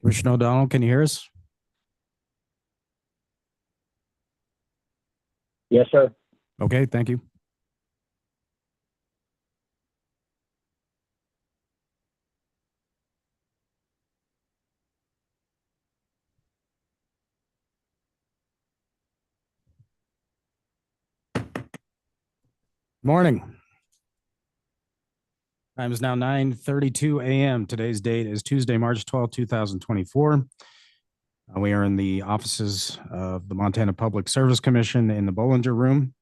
Commissioner O'Donnell, can you hear us? Yes, sir. Okay, thank you. Morning. Time is now 9:32 a.m. Today's date is Tuesday, March 12, 2024. We are in the offices of the Montana Public Service Commission in the Bollinger Room.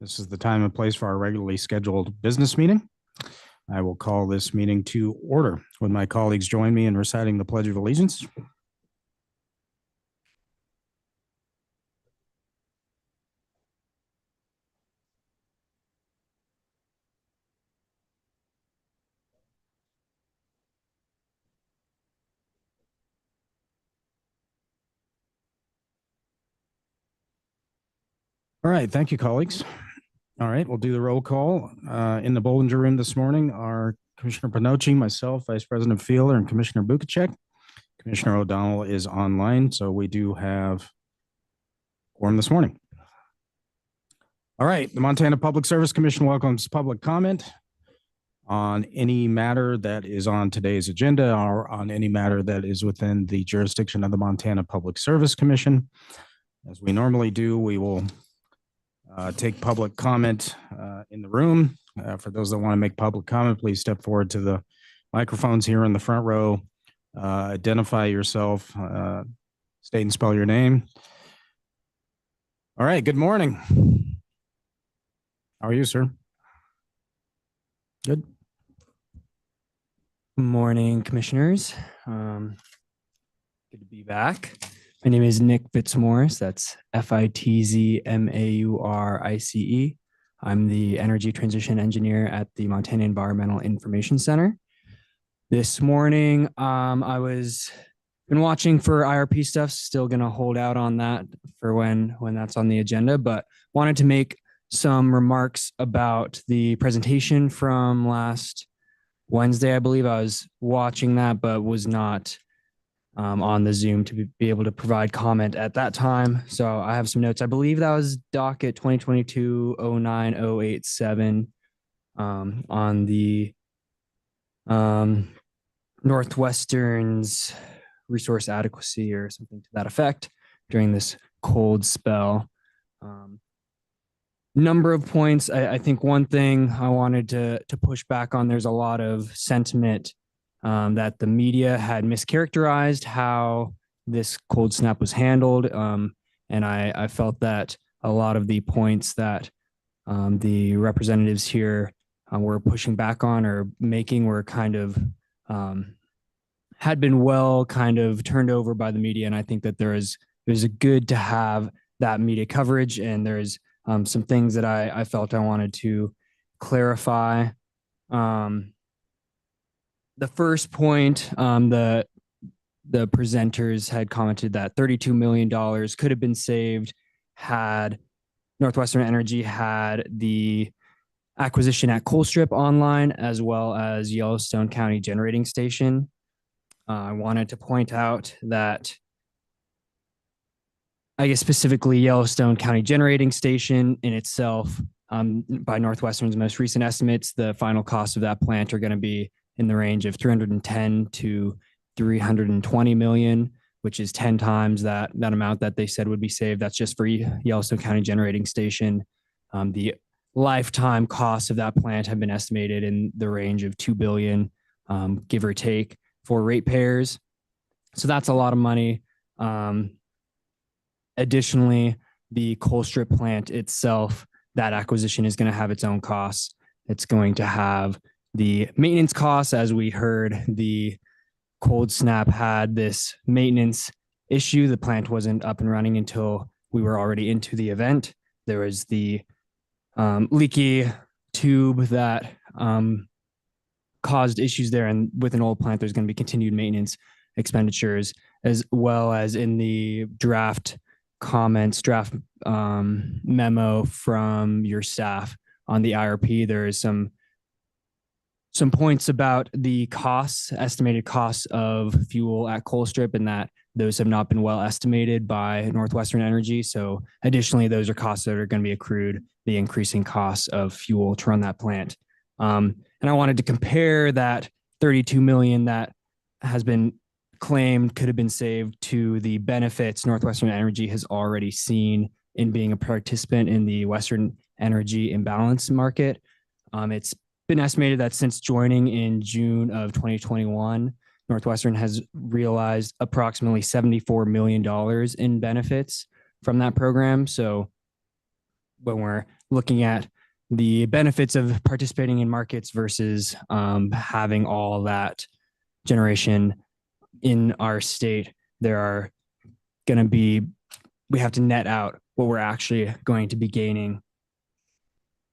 This is the time and place for our regularly scheduled business meeting. I will call this meeting to order. Would my colleagues join me in reciting the Pledge of Allegiance? All right, thank you, colleagues. All right, we'll do the roll call. In the Bollinger Room this morning are Commissioner Pinocci, myself, Vice President Fielder, and Commissioner Bukacek. Commissioner O'Donnell is online, so we do have quorum this morning. All right, the Montana Public Service Commission welcomes public comment on any matter that is on today's agenda or on any matter that is within the jurisdiction of the Montana Public Service Commission. As we normally do, we will take public comment in the room. For those that want to make public comment, please step forward to the microphones here in the front row. Identify yourself, state and spell your name. All right, good morning. How are you, sir? Good. Good morning, commissioners. Good to be back. My name is Nick Fitzmaurice. That's Fitzmaurice. I'm the Energy Transition Engineer at the Montana Environmental Information Center. This morning, I was been watching for IRP stuff. Still gonna hold out on that for when that's on the agenda, but wanted to make some remarks about the presentation from last Wednesday. I believe I was watching that, but was not on the Zoom to be able to provide comment at that time. So I have some notes. I believe that was docket 2022-09087 on the Northwestern's resource adequacy or something to that effect during this cold spell. Number of points. I think one thing I wanted to push back on, there's a lot of sentiment that the media had mischaracterized how this cold snap was handled. And I felt that a lot of the points that the representatives here were pushing back on or making were kind of had been well kind of turned over by the media. And I think that there's a good to have that media coverage, and there's some things that I felt I wanted to clarify. The first point, the presenters had commented that $32 million could have been saved had Northwestern Energy had the acquisition at Colstrip online, as well as Yellowstone County Generating Station. I wanted to point out that, I guess specifically Yellowstone County Generating Station in itself, by Northwestern's most recent estimates, the final cost of that plant are going to be in the range of 310 to 320 million, which is 10 times that amount that they said would be saved. That's just for Yellowstone County Generating Station. The lifetime costs of that plant have been estimated in the range of $2 billion, give or take, for ratepayers. So that's a lot of money. Additionally, the Colstrip plant itself, that acquisition is going to have its own costs. It's going to have the maintenance costs. As we heard, the cold snap had this maintenance issue. The plant wasn't up and running until we were already into the event. There was the leaky tube that caused issues there. And with an old plant, there's going to be continued maintenance expenditures, as well as in the draft memo from your staff on the IRP. There is some some points about the costs, estimated costs of fuel at Colstrip, and that those have not been well estimated by Northwestern Energy. So additionally, those are costs that are going to be accrued, the increasing costs of fuel to run that plant. And I wanted to compare that 32 million that has been claimed could have been saved to the benefits Northwestern Energy has already seen in being a participant in the Western Energy Imbalance Market. It's been estimated that since joining in June of 2021, Northwestern has realized approximately $74 million in benefits from that program. So when we're looking at the benefits of participating in markets versus having all that generation in our state, there are going to be, we have to net out what we're actually going to be gaining.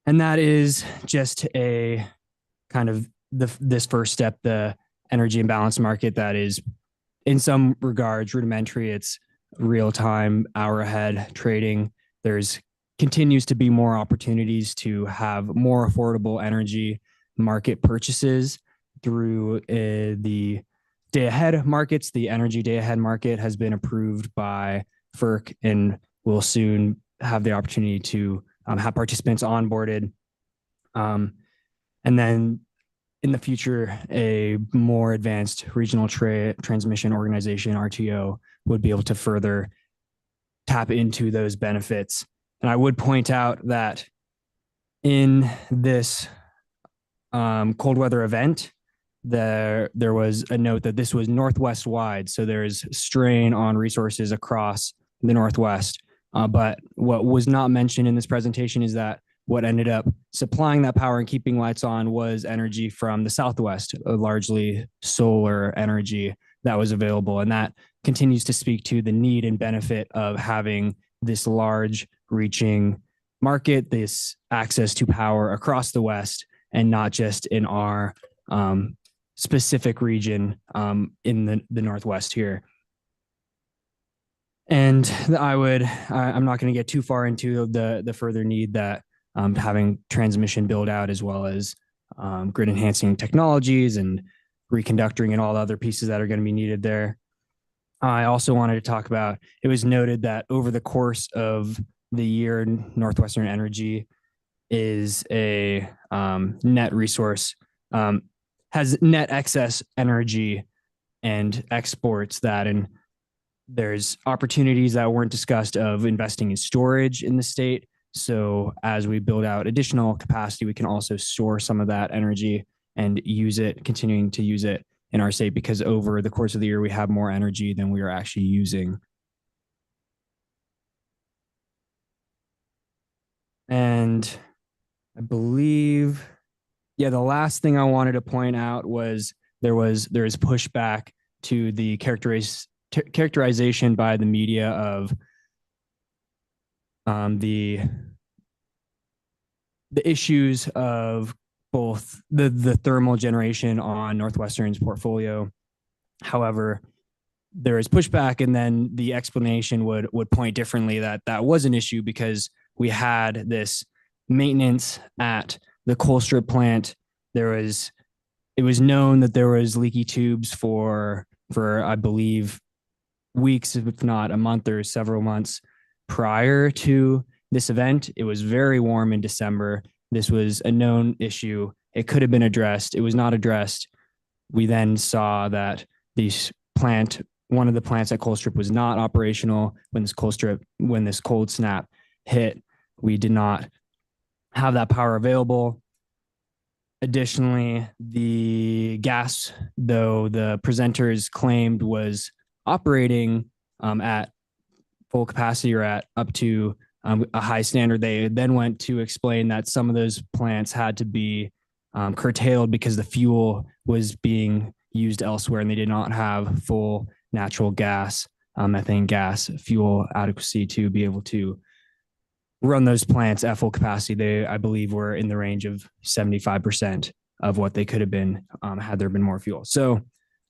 And that is just a kind of this first step, the energy imbalance market that is in some regards rudimentary. It's real time, hour ahead trading. There's continues to be more opportunities to have more affordable energy market purchases through the day ahead markets. The energy day ahead market has been approved by FERC and will soon have the opportunity to have participants onboarded. And then in the future, a more advanced regional transmission organization, RTO, would be able to further tap into those benefits. And I would point out that in this cold weather event, there was a note that this was Northwest wide. So there's strain on resources across the Northwest. But what was not mentioned in this presentation is that what ended up supplying that power and keeping lights on was energy from the Southwest, largely solar energy that was available. And that continues to speak to the need and benefit of having this large reaching market, this access to power across the West, and not just in our specific region in the Northwest here. And I'm not going to get too far into the further need that having transmission build out, as well as grid enhancing technologies and reconductoring and all the other pieces that are going to be needed there. I also wanted to talk about, it was noted that over the course of the year, Northwestern Energy is a net resource, has net excess energy and exports that, and there's opportunities that weren't discussed of investing in storage in the state. So as we build out additional capacity, we can also store some of that energy and use it, continuing to use it in our state, because over the course of the year, we have more energy than we are actually using. And I believe, yeah, the last thing I wanted to point out was there is pushback to the characterization by the media of the issues of both the thermal generation on Northwestern's portfolio. However, there is pushback, and then the explanation would point differently, that was an issue because we had this maintenance at the Colstrip plant. It was known that there was leaky tubes for I believe weeks, if not a month or several months prior to this event. It was very warm in December. This was a known issue. It could have been addressed. It was not addressed. We then saw that one of the plants at Colstrip was not operational when this cold snap hit. We did not have that power available. Additionally, the gas, though the presenters claimed was operating at full capacity or at up to a high standard, they then went to explain that some of those plants had to be curtailed because the fuel was being used elsewhere, and they did not have full natural gas, methane gas fuel adequacy to be able to run those plants at full capacity. They, I believe, were in the range of 75% of what they could have been had there been more fuel. So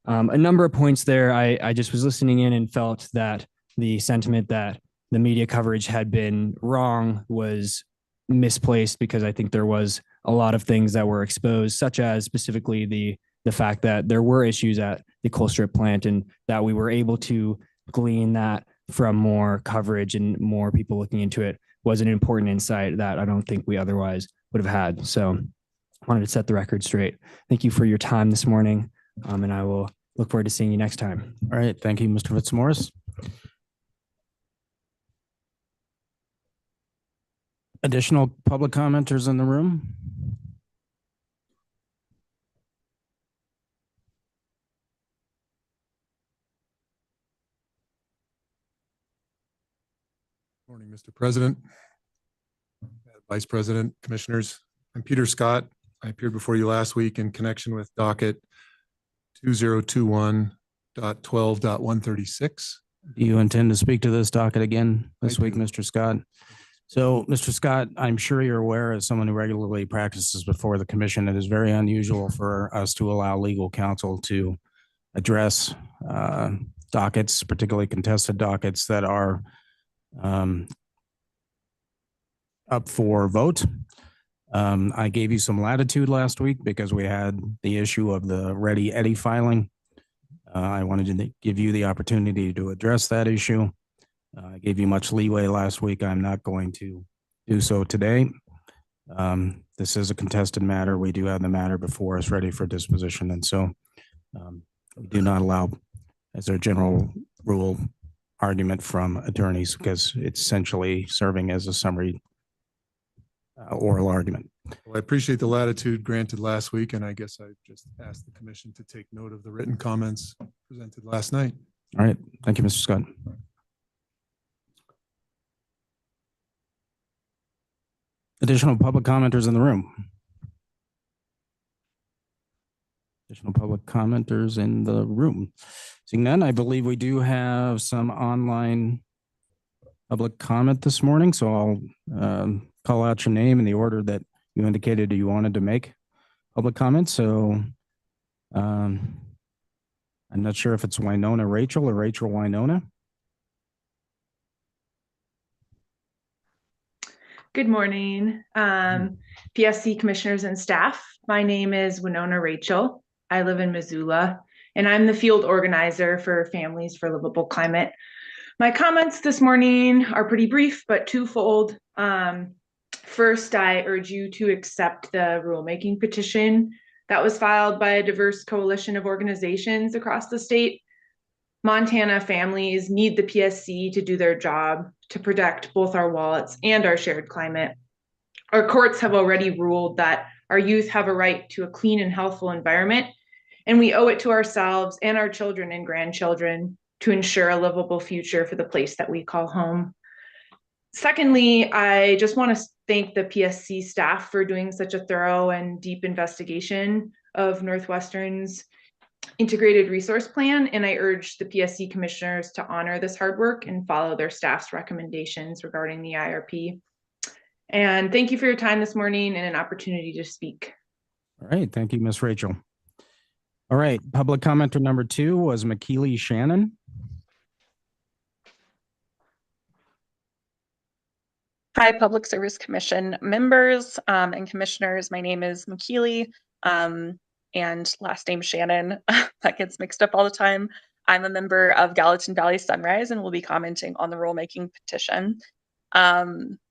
a number of points there. I just was listening in and felt that the sentiment that the media coverage had been wrong was misplaced, because I think there was a lot of things that were exposed, such as specifically the fact that there were issues at the Colstrip plant and that we were able to glean that from more coverage and more people looking into it was an important insight that I don't think we otherwise would have had. So I wanted to set the record straight. Thank you for your time this morning. And I will look forward to seeing you next time. All right. Thank you, Mr. Fitzmaurice. Additional public commenters in the room? Morning, Mr. President, Vice President, Commissioners. I'm Peter Scott. I appeared before you last week in connection with docket 2021.12.136. Do you intend to speak to this docket again this week, do. Mr. Scott? So, Mr. Scott, I'm sure you're aware, as someone who regularly practices before the commission, it is very unusual for us to allow legal counsel to address dockets, particularly contested dockets that are up for vote. I gave you some latitude last week because we had the issue of the Ready Eddy filing. I wanted to give you the opportunity to address that issue. I gave you much leeway last week. I'm not going to do so today. This is a contested matter. We do have the matter before us ready for disposition. And so we do not allow, as a general rule, argument from attorneys because it's essentially serving as a summary oral argument. Well, I appreciate the latitude granted last week, and I guess I just asked the commission to take note of the written comments presented last night. All right. Thank you, Mr. Scott. Additional public commenters in the room? Additional public commenters in the room? Seeing none, I believe we do have some online public comment this morning, so I'll call out your name in the order that you indicated you wanted to make public comment. So I'm not sure if it's Winona Rachel or Rachel Winona. Good morning, PSC commissioners and staff. My name is Winona Rachel. I live in Missoula, and I'm the field organizer for Families for Livable Climate. My comments this morning are pretty brief, but twofold. First, I urge you to accept the rulemaking petition that was filed by a diverse coalition of organizations across the state. Montana families need the PSC to do their job to protect both our wallets and our shared climate. Our courts have already ruled that our youth have a right to a clean and healthful environment, and we owe it to ourselves and our children and grandchildren to ensure a livable future for the place that we call home. Secondly, I just want to thank the PSC staff for doing such a thorough and deep investigation of Northwestern's integrated resource plan, and I urge the PSC commissioners to honor this hard work and follow their staff's recommendations regarding the IRP. And thank you for your time this morning and an opportunity to speak. All right. Thank you, Ms. Rachel. All right. Public commenter number 2 was McKeely Shannon. Hi, Public Service Commission members and commissioners. My name is McKeely and last name Shannon. That gets mixed up all the time. I'm a member of Gallatin Valley Sunrise and will be commenting on the rulemaking petition.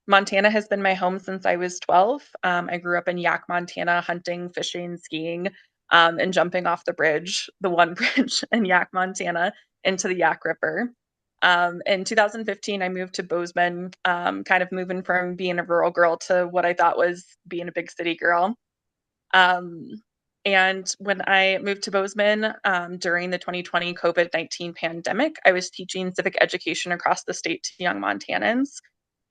Montana has been my home since I was 12. I grew up in Yak, Montana, hunting, fishing, skiing, and jumping off the bridge, the one bridge in Yak, Montana, into the Yak River. In 2015, I moved to Bozeman, kind of moving from being a rural girl to what I thought was being a big city girl. And when I moved to Bozeman during the 2020 COVID-19 pandemic, I was teaching civic education across the state to young Montanans.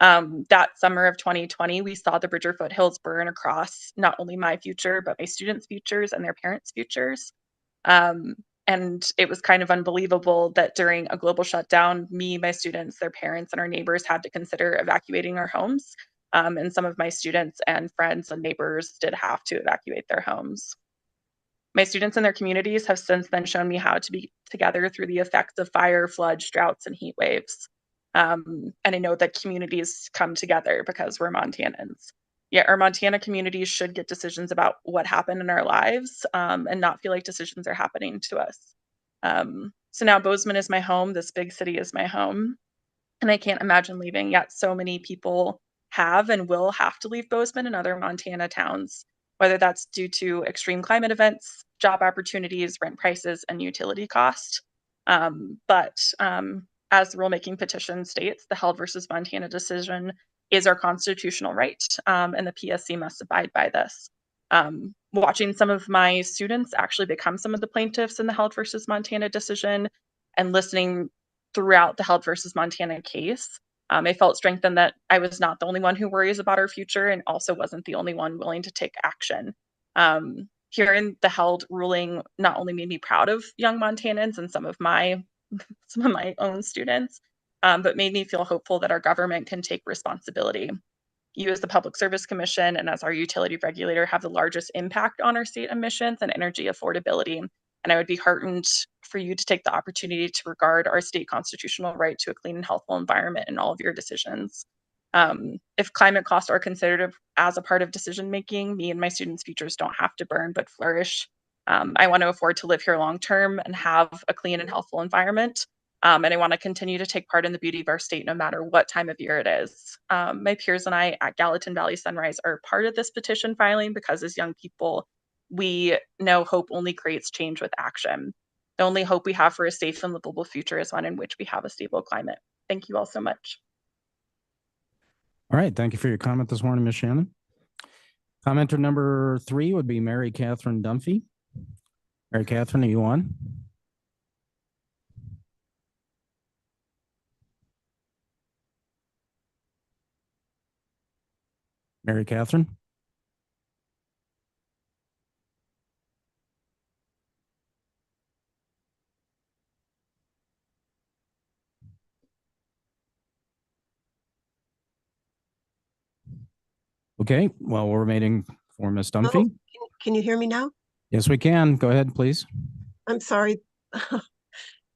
That summer of 2020, we saw the Bridger foothills burn across not only my future, but my students' futures and their parents' futures. And it was kind of unbelievable that during a global shutdown, me, my students, their parents, and our neighbors had to consider evacuating our homes. And some of my students and friends and neighbors did have to evacuate their homes. My students and their communities have since then shown me how to be together through the effects of fire, floods, droughts, and heat waves. And I know that communities come together because we're Montanans. Yeah, our Montana communities should get decisions about what happened in our lives, and not feel like decisions are happening to us. So now Bozeman is my home. This big city is my home, and I can't imagine leaving. Yet so many people have and will have to leave Bozeman and other Montana towns, whether that's due to extreme climate events, job opportunities, rent prices, and utility cost. But as the rulemaking petition states, the Held versus Montana decision is our constitutional right, and the PSC must abide by this. Watching some of my students actually become some of the plaintiffs in the Held versus Montana decision and listening throughout the Held versus Montana case, I felt strengthened that I was not the only one who worries about our future and also wasn't the only one willing to take action. Hearing the Held ruling not only made me proud of young Montanans and some of my own students, but made me feel hopeful that our government can take responsibility. You as the Public Service Commission and as our utility regulator have the largest impact on our state emissions and energy affordability. And I would be heartened for you to take the opportunity to regard our state constitutional right to a clean and healthful environment in all of your decisions. If climate costs are considered as a part of decision making, me and my students' futures don't have to burn but flourish. I want to afford to live here long term and have a clean and healthful environment. And I want to continue to take part in the beauty of our state no matter what time of year it is. My peers and I at Gallatin Valley Sunrise are part of this petition filing because as young people, we know hope only creates change with action. The only hope we have for a safe and livable future is one in which we have a stable climate. Thank you all so much. All right. Thank you for your comment this morning, Ms. Shannon. Commenter number 3 would be Mary Catherine Dunphy. Mary Catherine, are you on? Mary Catherine? Okay, well, we're waiting for Ms. Dunphy. Can you hear me now? Yes, we can. Go ahead, please. I'm sorry.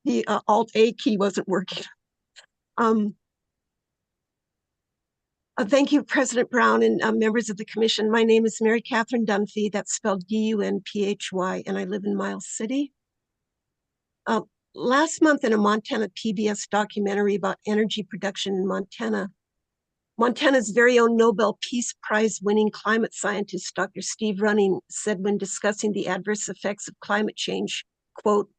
The Alt-A key wasn't working. Thank you, President Brown and members of the commission. My name is Mary Catherine Dunphy. That's spelled D-U-N-P-H-Y, and I live in Miles City. Last month in a Montana PBS documentary about energy production in Montana, Montana's very own Nobel Peace Prize winning climate scientist, Dr. Steve Running, said when discussing the adverse effects of climate change, quote,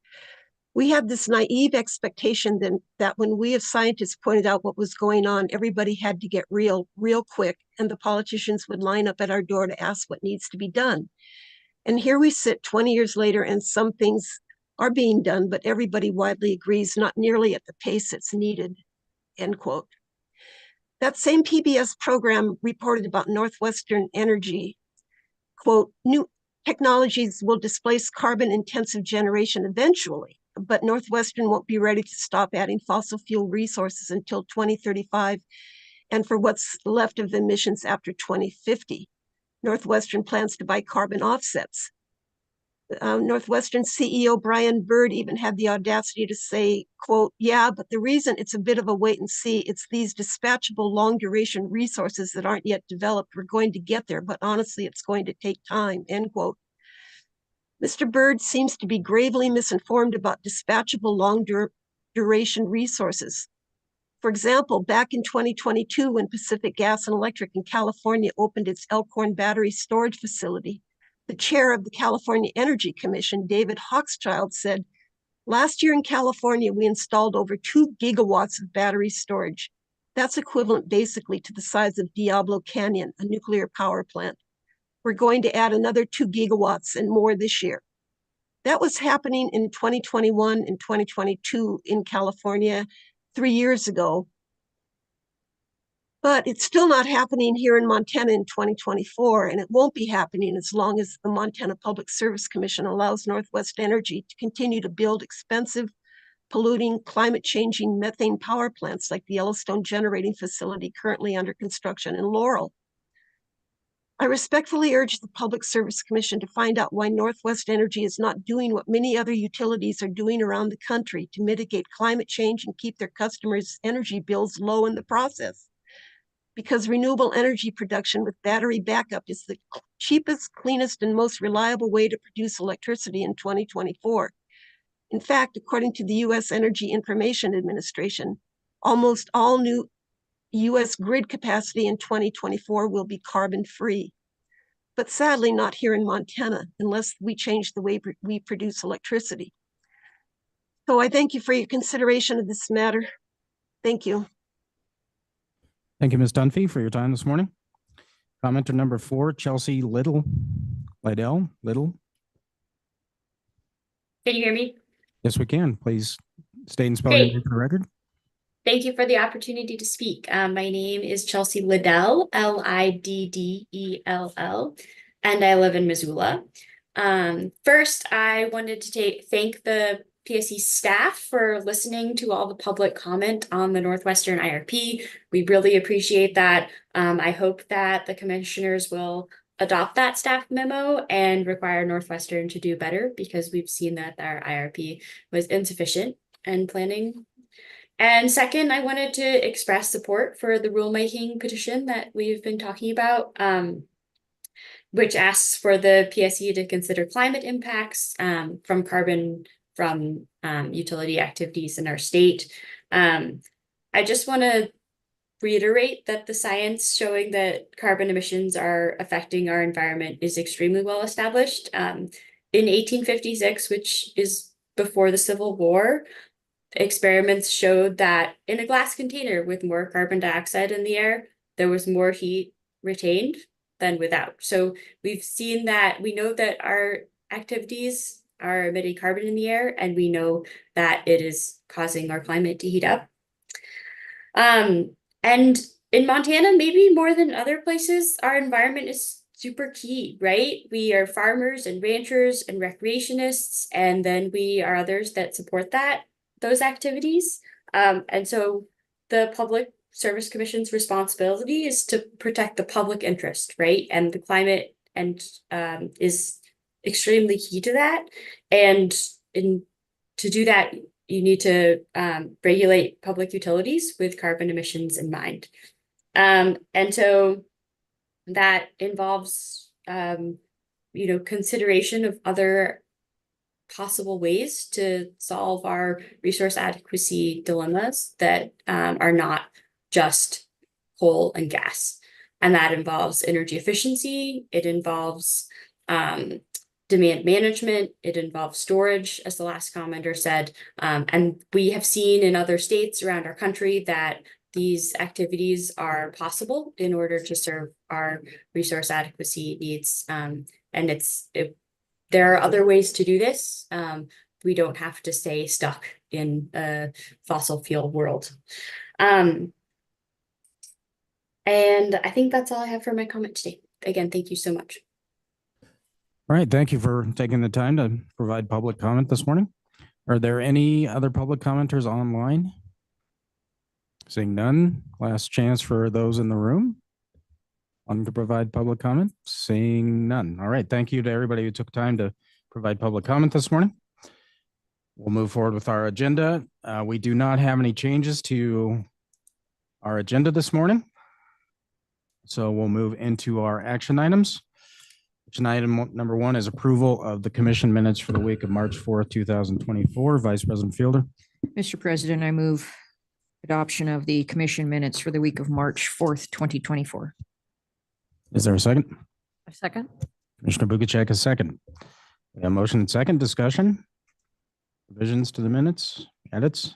"We had this naive expectation that when we as scientists pointed out what was going on, everybody had to get real quick, and the politicians would line up at our door to ask what needs to be done. And here we sit 20 years later, and some things are being done, but everybody widely agrees not nearly at the pace it's needed," end quote. That same PBS program reported about Northwestern Energy, quote, "New technologies will displace carbon-intensive generation eventually, but Northwestern won't be ready to stop adding fossil fuel resources until 2035, and for what's left of emissions after 2050. Northwestern plans to buy carbon offsets." Northwestern CEO Brian Bird even had the audacity to say, quote, "Yeah, but the reason it's a bit of a wait and see, it's these dispatchable long duration resources that aren't yet developed. We're going to get there, but honestly, it's going to take time," end quote. Mr. Bird seems to be gravely misinformed about dispatchable long duration resources. For example, back in 2022, when Pacific Gas and Electric in California opened its Elkhorn battery storage facility, the chair of the California Energy Commission, David Hochschild, said, "Last year in California, we installed over 2 gigawatts of battery storage. That's equivalent basically to the size of Diablo Canyon, a nuclear power plant. We're going to add another 2 gigawatts and more this year." That was happening in 2021 and 2022 in California 3 years ago. But it's still not happening here in Montana in 2024, and it won't be happening as long as the Montana Public Service Commission allows Northwest Energy to continue to build expensive, polluting, climate-changing methane power plants like the Yellowstone Generating Facility currently under construction in Laurel. I respectfully urge the Public Service Commission to find out why Northwest Energy is not doing what many other utilities are doing around the country to mitigate climate change and keep their customers' energy bills low in the process. because renewable energy production with battery backup is the cheapest, cleanest, and most reliable way to produce electricity in 2024. In fact, according to the U.S. Energy Information Administration, almost all new U.S. grid capacity in 2024 will be carbon-free. But sadly, not here in Montana, unless we change the way we produce electricity. So I thank you for your consideration of this matter. Thank you. Thank you, Ms. Dunphy, for your time this morning. Commenter number 4, Chelsea Liddell. Liddell. Can you hear me? Yes, we can. Please state and spell your Great. name for the record. Thank you for the opportunity to speak. My name is Chelsea Liddell, Liddell, and I live in Missoula. First, I wanted to thank the PSC staff for listening to all the public comment on the Northwestern IRP. We really appreciate that. I hope that the commissioners will adopt that staff memo and require Northwestern to do better, because we've seen that our IRP was insufficient in planning. And second, I wanted to express support for the rulemaking petition that we've been talking about, which asks for the PSC to consider climate impacts from carbon from utility activities in our state. I just want to reiterate that the science showing that carbon emissions are affecting our environment is extremely well established. In 1856, which is before the Civil War, experiments showed that in a glass container with more carbon dioxide in the air, there was more heat retained than without. So we've seen that, we know that our activities are emitting carbon in the air, and we know that it is causing our climate to heat up. And in Montana, maybe more than other places, our environment is super key, right? We are farmers and ranchers and recreationists, and then we are others that support those activities. And so the Public Service Commission's responsibility is to protect the public interest, right? And the climate is extremely key to that. And to do that, you need to regulate public utilities with carbon emissions in mind. And so that involves, consideration of other possible ways to solve our resource adequacy dilemmas that are not just coal and gas. And that involves energy efficiency. It involves demand management. It involves storage, as the last commenter said. And we have seen in other states around our country that these activities are possible in order to serve our resource adequacy needs. And there are other ways to do this. We don't have to stay stuck in a fossil fuel world. And I think that's all I have for my comment today. Again, thank you so much. All right. Thank you for taking the time to provide public comment this morning. Are there any other public commenters online? Seeing none, last chance for those in the room wanting to provide public comment. Seeing none. All right. Thank you to everybody who took time to provide public comment this morning. We'll move forward with our agenda. We do not have any changes to our agenda this morning. So we'll move into our action items. Action item number 1 is approval of the commission minutes for the week of March 4th, 2024. Vice President Fielder. Mr. President, I move adoption of the commission minutes for the week of March 4th, 2024. Is there a second? A second. Commissioner Bukacek, a second. We have motion and second. Discussion. Revisions to the minutes. Edits.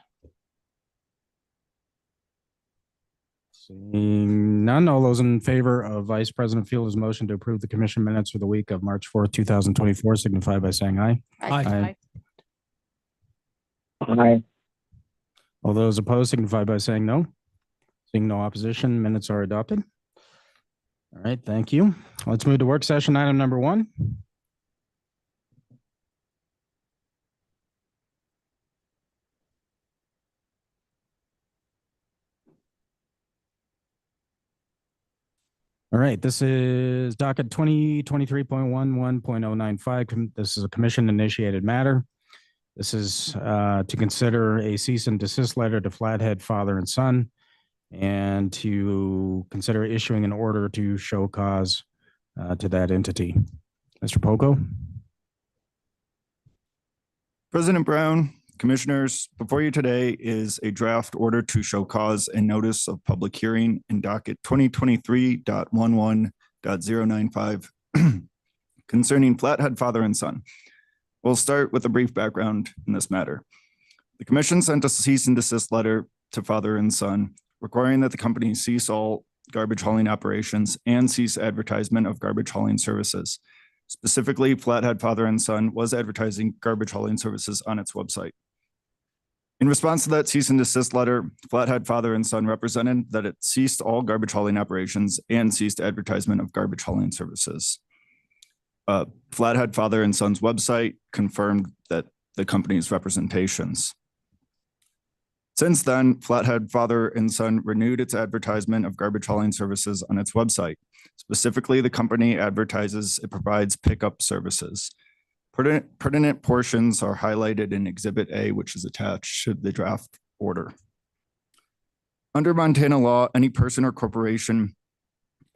Seeing none, all those in favor of Vice President Fielder's motion to approve the commission minutes for the week of March 4th, 2024 signify by saying aye. Aye. Aye. All those opposed signify by saying no. Seeing no opposition, minutes are adopted. All right, thank you. Let's move to work session item number 1. All right, this is docket 2023.11.095. This is a commission initiated matter. This is to consider a cease and desist letter to Flathead father and son and to consider issuing an order to show cause to that entity. Mr. Poco? President Brown, Commissioners, before you today is a draft order to show cause and notice of public hearing in docket 2023.11.095 concerning Flathead Father and Son. We'll start with a brief background in this matter. The Commission sent a cease and desist letter to Father and Son requiring that the company cease all garbage hauling operations and cease advertisement of garbage hauling services. Specifically, Flathead Father and Son was advertising garbage hauling services on its website. In response to that cease and desist letter, Flathead Father and Son represented that it ceased all garbage hauling operations and ceased advertisement of garbage hauling services. Flathead Father and Son's website confirmed that the company's representations. Since then, Flathead Father and Son renewed its advertisement of garbage hauling services on its website. Specifically, the company advertises it provides pickup services. Pertinent portions are highlighted in Exhibit A, which is attached to the draft order. Under Montana law, any person or corporation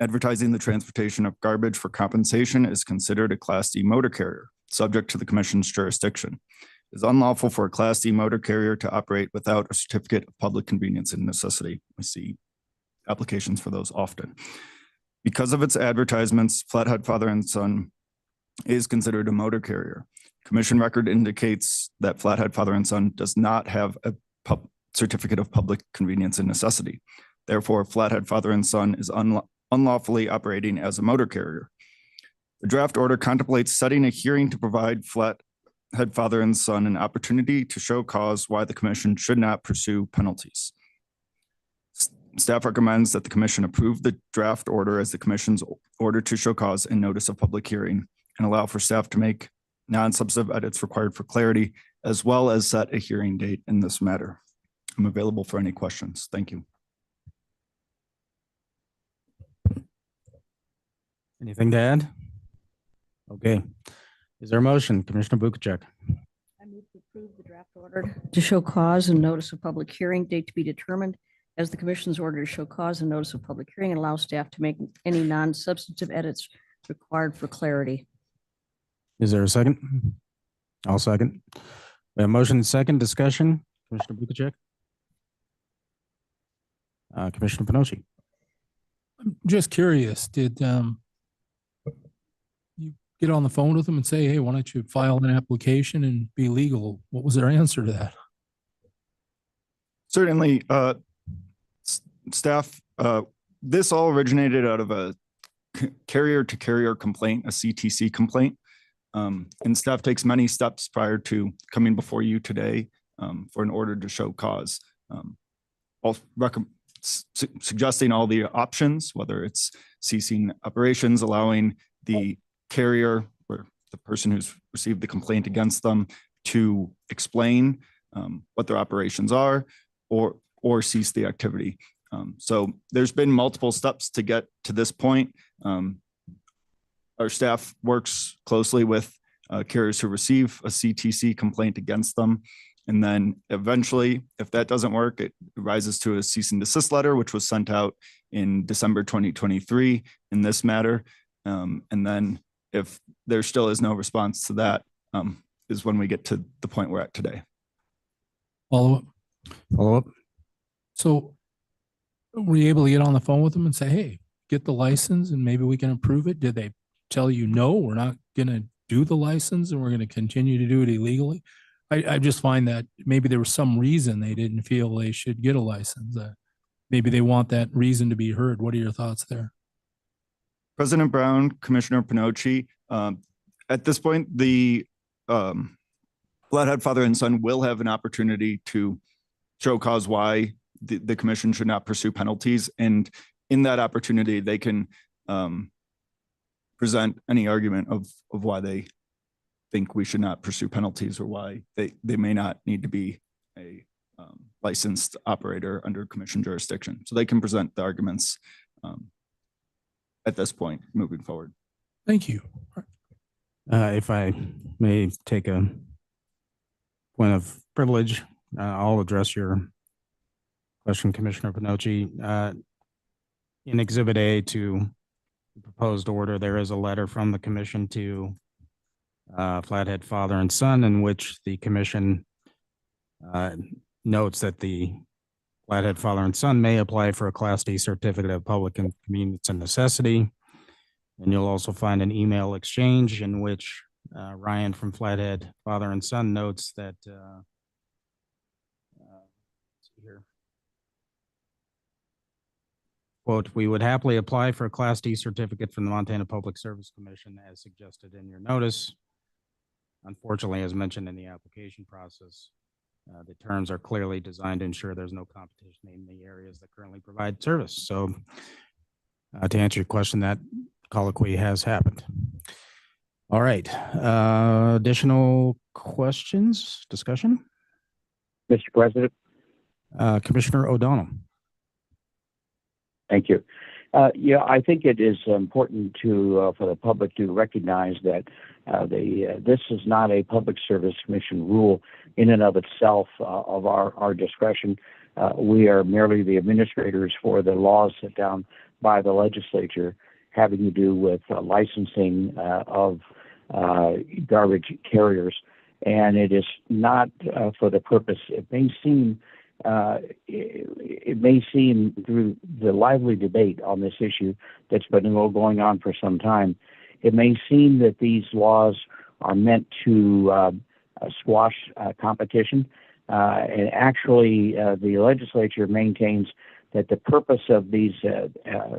advertising the transportation of garbage for compensation is considered a Class D motor carrier, subject to the Commission's jurisdiction. It is unlawful for a Class D motor carrier to operate without a certificate of public convenience and necessity. We see applications for those often. Because of its advertisements, Flathead Father and Son is considered a motor carrier. Commission record indicates that Flathead Father and Son does not have a certificate of public convenience and necessity. Therefore, Flathead Father and Son is unlawfully operating as a motor carrier. The draft order contemplates setting a hearing to provide Flathead Father and Son an opportunity to show cause why the Commission should not pursue penalties. Staff recommends that the Commission approve the draft order as the Commission's order to show cause and notice of public hearing, and allow for staff to make non-substantive edits required for clarity, as well as set a hearing date in this matter. I'm available for any questions. Thank you. Anything to add? Okay. Is there a motion? Commissioner Bukacek. I move to approve the draft order to show cause and notice of public hearing date to be determined as the Commission's order to show cause and notice of public hearing and allow staff to make any non-substantive edits required for clarity. Is there a second? I'll second. We have motion and second discussion. Commissioner Bukacek. Commissioner Panoche. I'm just curious, did you get on the phone with them and say, hey, why don't you file an application and be legal? What was their answer to that? Certainly, staff, this all originated out of a carrier to carrier complaint, a CTC complaint. And staff takes many steps prior to coming before you today for an order to show cause. Suggesting all the options, whether it's ceasing operations, allowing the carrier or the person who's received the complaint against them to explain what their operations are, or cease the activity. So there's been multiple steps to get to this point. Our staff works closely with carriers who receive a CTC complaint against them. And then eventually, if that doesn't work, it rises to a cease and desist letter, which was sent out in December 2023 in this matter. And then if there still is no response to that, is when we get to the point we're at today. Follow up. Follow up. So were you able to get on the phone with them and say, hey, get the license and maybe we can approve it? Did they tell you, no, we're not going to do the license and we're going to continue to do it illegally? I just find that maybe there was some reason they didn't feel they should get a license. Maybe they want that reason to be heard. What are your thoughts there? President Brown, Commissioner Panoche, at this point, the Flathead Father and Son will have an opportunity to show cause why the Commission should not pursue penalties. And in that opportunity, they can present any argument of why they think we should not pursue penalties or why they may not need to be a licensed operator under Commission jurisdiction. So they can present the arguments at this point moving forward. Thank you. If I may take a point of privilege, I'll address your Question, Commissioner Pinochi. In Exhibit A to the proposed order, there is a letter from the commission to Flathead Father and Son, in which the commission notes that the Flathead Father and Son may apply for a Class D certificate of public convenience and necessity. And you'll also find an email exchange in which Ryan from Flathead Father and Son notes that here. Quote, we would happily apply for a Class D certificate from the Montana Public Service Commission as suggested in your notice. Unfortunately, as mentioned in the application process, the terms are clearly designed to ensure there's no competition in the areas that currently provide service. So to answer your question, that colloquy has happened. All right. Additional questions, discussion? Mr. President. Commissioner O'Donnell. Thank you. Yeah, I think it is important to for the public to recognize that this is not a Public Service Commission rule in and of itself of our discretion. We are merely the administrators for the laws set down by the legislature having to do with licensing of garbage carriers, and it is not for the purpose. It may seem through the lively debate on this issue that's been going on for some time, it may seem that these laws are meant to squash competition. And actually, the legislature maintains that the purpose of these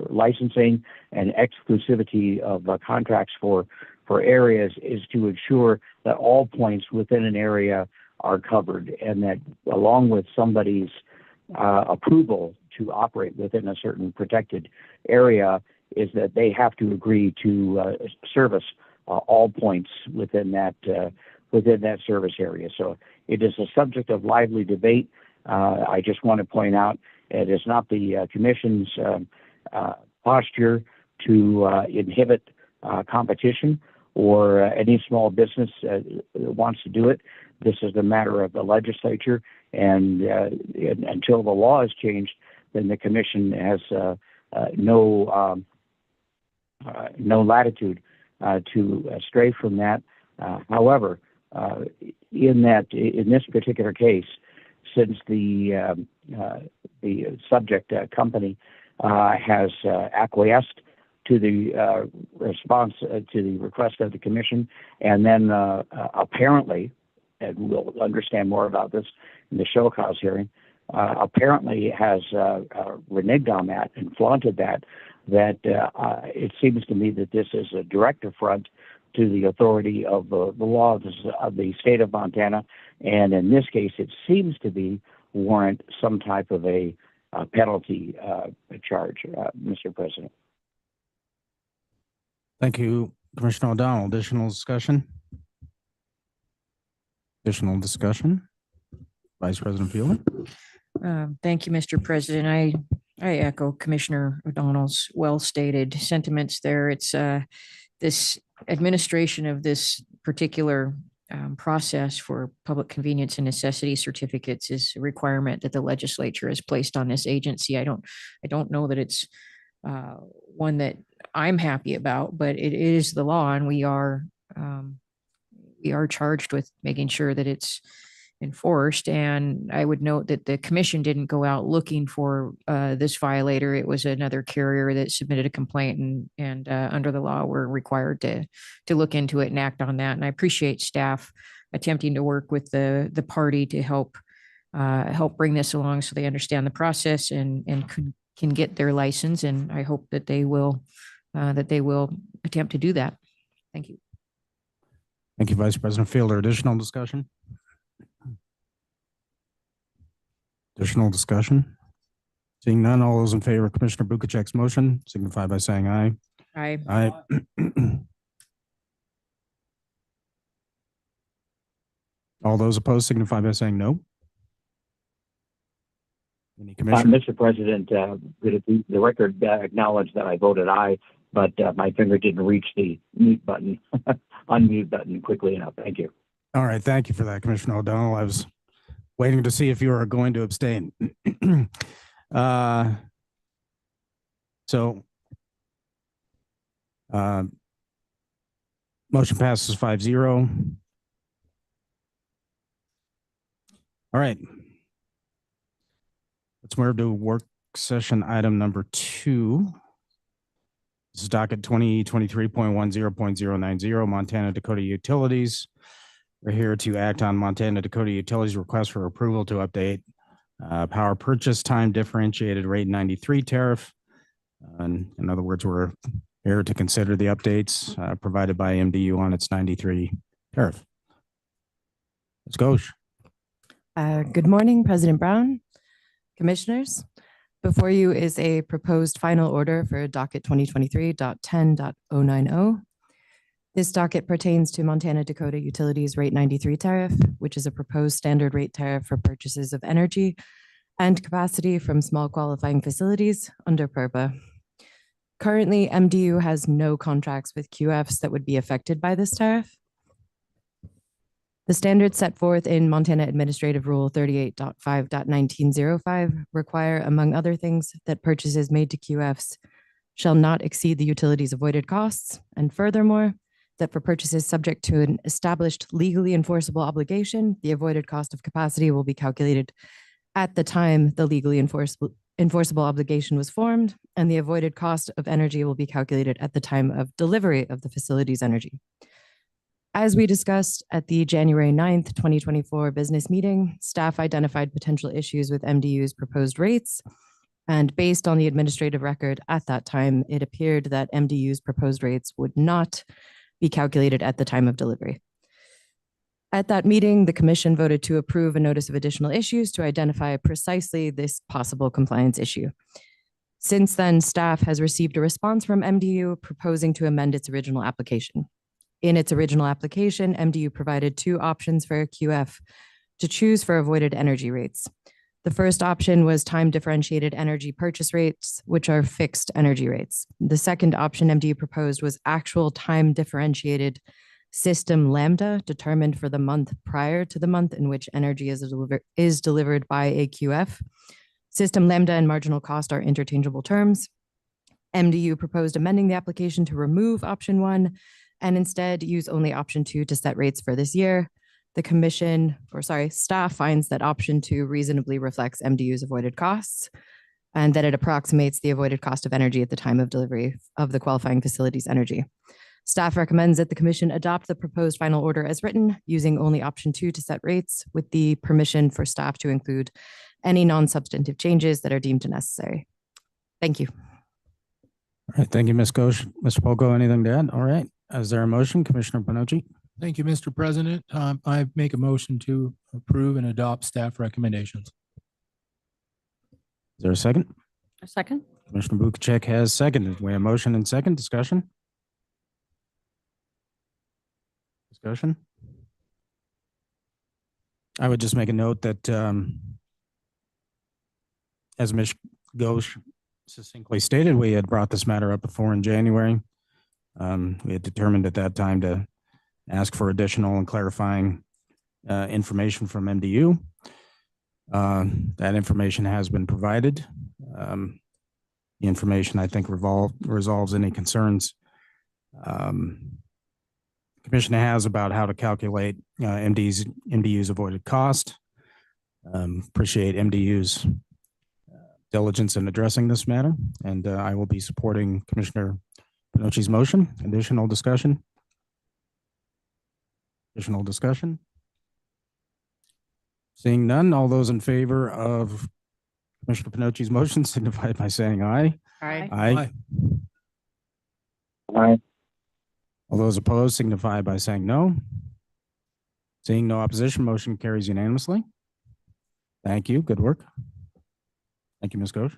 licensing and exclusivity of contracts for areas is to ensure that all points within an area are covered, and that along with somebody's approval to operate within a certain protected area is that they have to agree to service all points within that service area. So it is a subject of lively debate. I just want to point out it is not the commission's posture to inhibit competition or any small business that wants to do it. This is a matter of the legislature, and until the law is changed, then the commission has no latitude to stray from that. However, in this particular case, since the subject company has acquiesced to the response to the request of the commission, and then apparently, and we'll understand more about this in the show cause hearing, apparently has reneged on that and flaunted that it seems to me that this is a direct affront to the authority of the law of the state of Montana, and in this case, it seems to warrant some type of a penalty charge, Mr. President. Thank you, Commissioner O'Donnell. Additional discussion? Additional discussion? Vice President Fielder. Thank you, Mr. President. I echo Commissioner O'Donnell's well-stated sentiments there. It's this administration of this particular process for public convenience and necessity certificates is a requirement that the legislature has placed on this agency. I don't know that it's one that I'm happy about, but it is the law, and we are charged with making sure that it's enforced. And I would note that the commission didn't go out looking for this violator. It was another carrier that submitted a complaint, and under the law, we're required to look into it and act on that. And I appreciate staff attempting to work with the party to help bring this along so they understand the process and can get their license. And I hope that they will attempt to do that. Thank you. Thank you, Vice President Fielder. Additional discussion? Additional discussion? Seeing none, all those in favor of Commissioner Bukacek's motion signify by saying aye. Aye. Aye. All those opposed signify by saying no. Any commissioner? Mr. President, the record acknowledged that I voted aye, but my finger didn't reach the mute button, unmute button quickly enough. Thank you. All right. Thank you for that, Commissioner O'Donnell. I was Waiting to see if you are going to abstain. So motion passes 5-0. All right. Let's move to work session item number 2. This is docket 2023.10.090, Montana Dakota Utilities. We're here to act on Montana Dakota Utilities request for approval to update power purchase time differentiated rate 93 tariff. In other words, we're here to consider the updates provided by MDU on its 93 tariff. Let's go. Good morning, President Brown, Commissioners. Before you is a proposed final order for docket 2023.10.090. This docket pertains to Montana Dakota Utilities Rate 93 tariff, which is a proposed standard rate tariff for purchases of energy and capacity from small qualifying facilities under PURPA. Currently, MDU has no contracts with QFs that would be affected by this tariff. The standards set forth in Montana Administrative Rule 38.5.1905 require, among other things, that purchases made to QFs shall not exceed the utility's avoided costs, and furthermore, that for purchases subject to an established legally enforceable obligation, the avoided cost of capacity will be calculated at the time the legally enforceable obligation was formed, and the avoided cost of energy will be calculated at the time of delivery of the facility's energy. As we discussed at the January 9th, 2024 business meeting, staff identified potential issues with MDU's proposed rates. And based on the administrative record at that time, it appeared that MDU's proposed rates would not be calculated at the time of delivery. At that meeting, the commission voted to approve a notice of additional issues to identify precisely this possible compliance issue. Since then, staff has received a response from MDU proposing to amend its original application. In its original application, MDU provided 2 options for a QF to choose for avoided energy rates. The first option was time differentiated energy purchase rates, which are fixed energy rates. The second option MDU proposed was actual time differentiated system lambda determined for the month prior to the month in which energy is delivered by a QF. System lambda and marginal cost are interchangeable terms. MDU proposed amending the application to remove option 1 and instead use only option 2 to set rates for this year. The staff finds that option 2 reasonably reflects MDU's avoided costs and that it approximates the avoided cost of energy at the time of delivery of the qualifying facility's energy. Staff recommends that the commission adopt the proposed final order as written, using only option 2 to set rates, with the permission for staff to include any non-substantive changes that are deemed necessary. Thank you. All right, thank you, Ms. Ghosh. Mr. Polko, anything to add? All right, is there a motion, Commissioner Panochi? Thank you, Mr. President. I make a motion to approve and adopt staff recommendations. Is there a second? A second. Commissioner Bukacek has seconded. We have motion and second. Discussion? Discussion? I would just make a note that as Ms. Ghosh succinctly stated, we had brought this matter up before in January. We had determined at that time to ask for additional and clarifying information from MDU. That information has been provided. The information, I think, resolves any concerns Commission has about how to calculate MDU's avoided cost. Appreciate MDU's diligence in addressing this matter, and I will be supporting Commissioner Panochi's motion. Additional discussion? Additional discussion? Seeing none, all those in favor of Commissioner Panochi's motion signify by saying aye. Aye. Aye. Aye. All those opposed signify by saying no. Seeing no opposition, motion carries unanimously. Thank you. Good work. Thank you, Ms. Ghosh.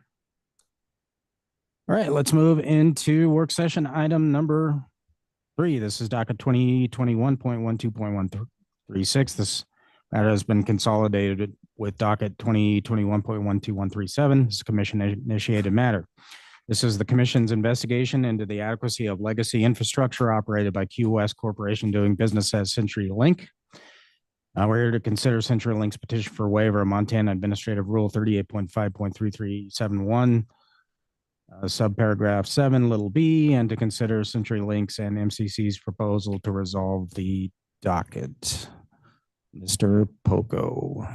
All right, let's move into work session item number 3. This is docket 2021.12.136. This matter has been consolidated with docket 2021.12137. This is a commission initiated matter. This is the commission's investigation into the adequacy of legacy infrastructure operated by QS Corporation doing business as Century Link. We're here to consider CenturyLink's petition for waiver of Montana Administrative Rule 38.5.3371, subparagraph 7, little b, and to consider CenturyLink's and MCC's proposal to resolve the docket. Mr. Poco.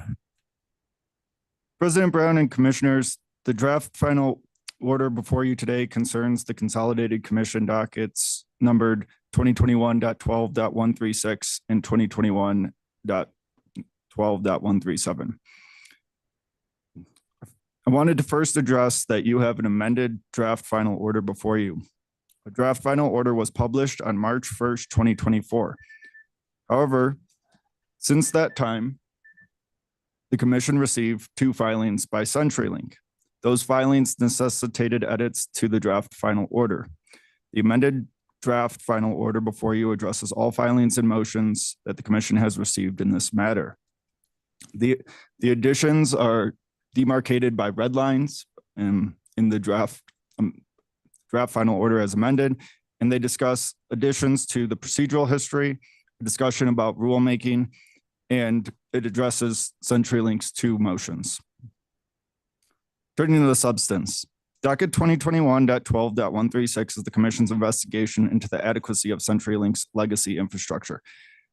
President Brown and Commissioners, the draft final order before you today concerns the Consolidated Commission dockets numbered 2021.12.136 and 2021.12.137. I wanted to first address that you have an amended draft final order before you. A draft final order was published on March 1st, 2024. However, since that time, the commission received 2 filings by CenturyLink. Those filings necessitated edits to the draft final order. The amended draft final order before you addresses all filings and motions that the commission has received in this matter. The additions are demarcated by red lines in the draft final order as amended, and they discuss additions to the procedural history, a discussion about rulemaking, and it addresses CenturyLink's 2 motions. Turning to the substance, docket 2021.12.136 is the commission's investigation into the adequacy of CenturyLink's legacy infrastructure.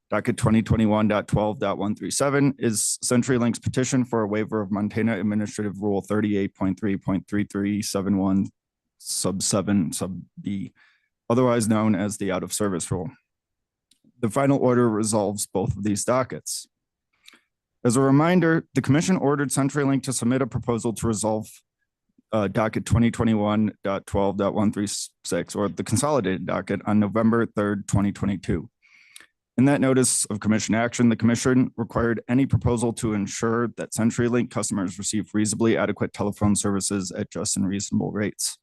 Docket 2021.12.137 is CenturyLink's petition for a waiver of Montana Administrative Rule 38.3.3371 sub 7 sub B, otherwise known as the out of service rule. The final order resolves both of these dockets. As a reminder, the commission ordered CenturyLink to submit a proposal to resolve docket 2021.12.136, or the consolidated docket, on November 3rd, 2022. In that notice of commission action, the commission required any proposal to ensure that CenturyLink customers receive reasonably adequate telephone services at just and reasonable rates.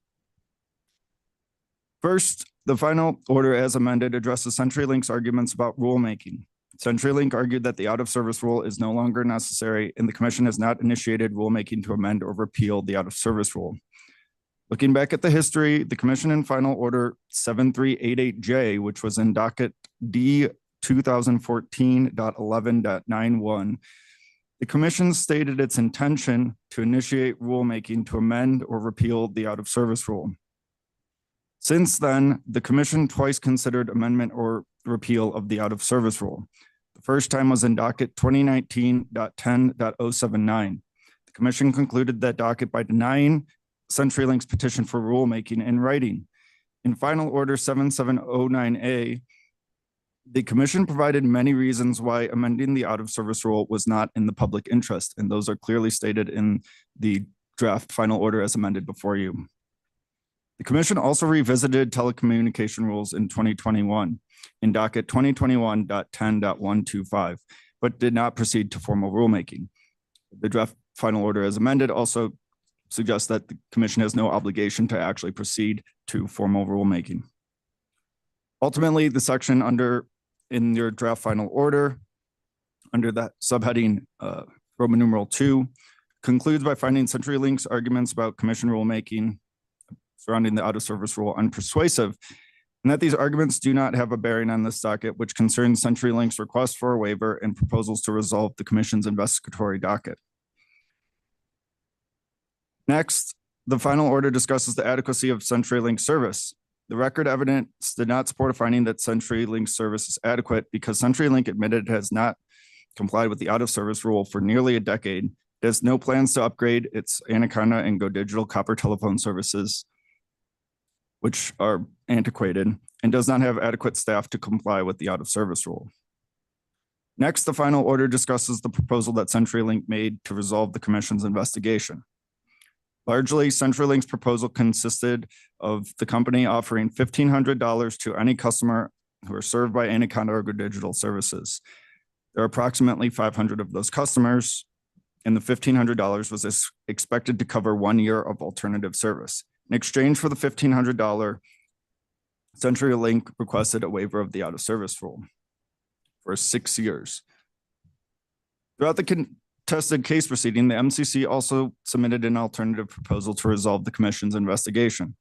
First, the final order as amended addresses CenturyLink's arguments about rulemaking. CenturyLink argued that the out-of-service rule is no longer necessary, and the commission has not initiated rulemaking to amend or repeal the out-of-service rule. Looking back at the history, the commission in final order 7388J, which was in docket D 2014.11.91, the commission stated its intention to initiate rulemaking to amend or repeal the out-of-service rule. Since then, the commission twice considered amendment or repeal of the out-of-service rule. The first time was in docket 2019.10.079. The commission concluded that docket by denying CenturyLink's petition for rulemaking in writing. In final order 7709A, the commission provided many reasons why amending the out-of-service rule was not in the public interest, and those are clearly stated in the draft final order as amended before you. The commission also revisited telecommunication rules in 2021 in docket 2021.10.125, but did not proceed to formal rulemaking. The draft final order as amended also suggests that the commission has no obligation to actually proceed to formal rulemaking. Ultimately, the section in your draft final order, under that subheading Roman numeral 2, concludes by finding CenturyLink's arguments about commission rulemaking surrounding the out-of-service rule unpersuasive, and that these arguments do not have a bearing on this docket, which concerns CenturyLink's request for a waiver and proposals to resolve the commission's investigatory docket. Next, the final order discusses the adequacy of CenturyLink service. The record evidence did not support a finding that CenturyLink service is adequate because CenturyLink admitted it has not complied with the out-of-service rule for nearly a decade. It has no plans to upgrade its Anaconda and Go Digital copper telephone services, which are antiquated, and does not have adequate staff to comply with the out-of-service rule. Next, the final order discusses the proposal that CenturyLink made to resolve the commission's investigation. Largely, CenturyLink's proposal consisted of the company offering $1,500 to any customer who are served by Anaconda or Go Digital services. There are approximately 500 of those customers, and the $1,500 was expected to cover 1 year of alternative service. In exchange for the $1,500, CenturyLink requested a waiver of the out-of-service rule for 6 years. Throughout the contested case proceeding, the MCC also submitted an alternative proposal to resolve the commission's investigation.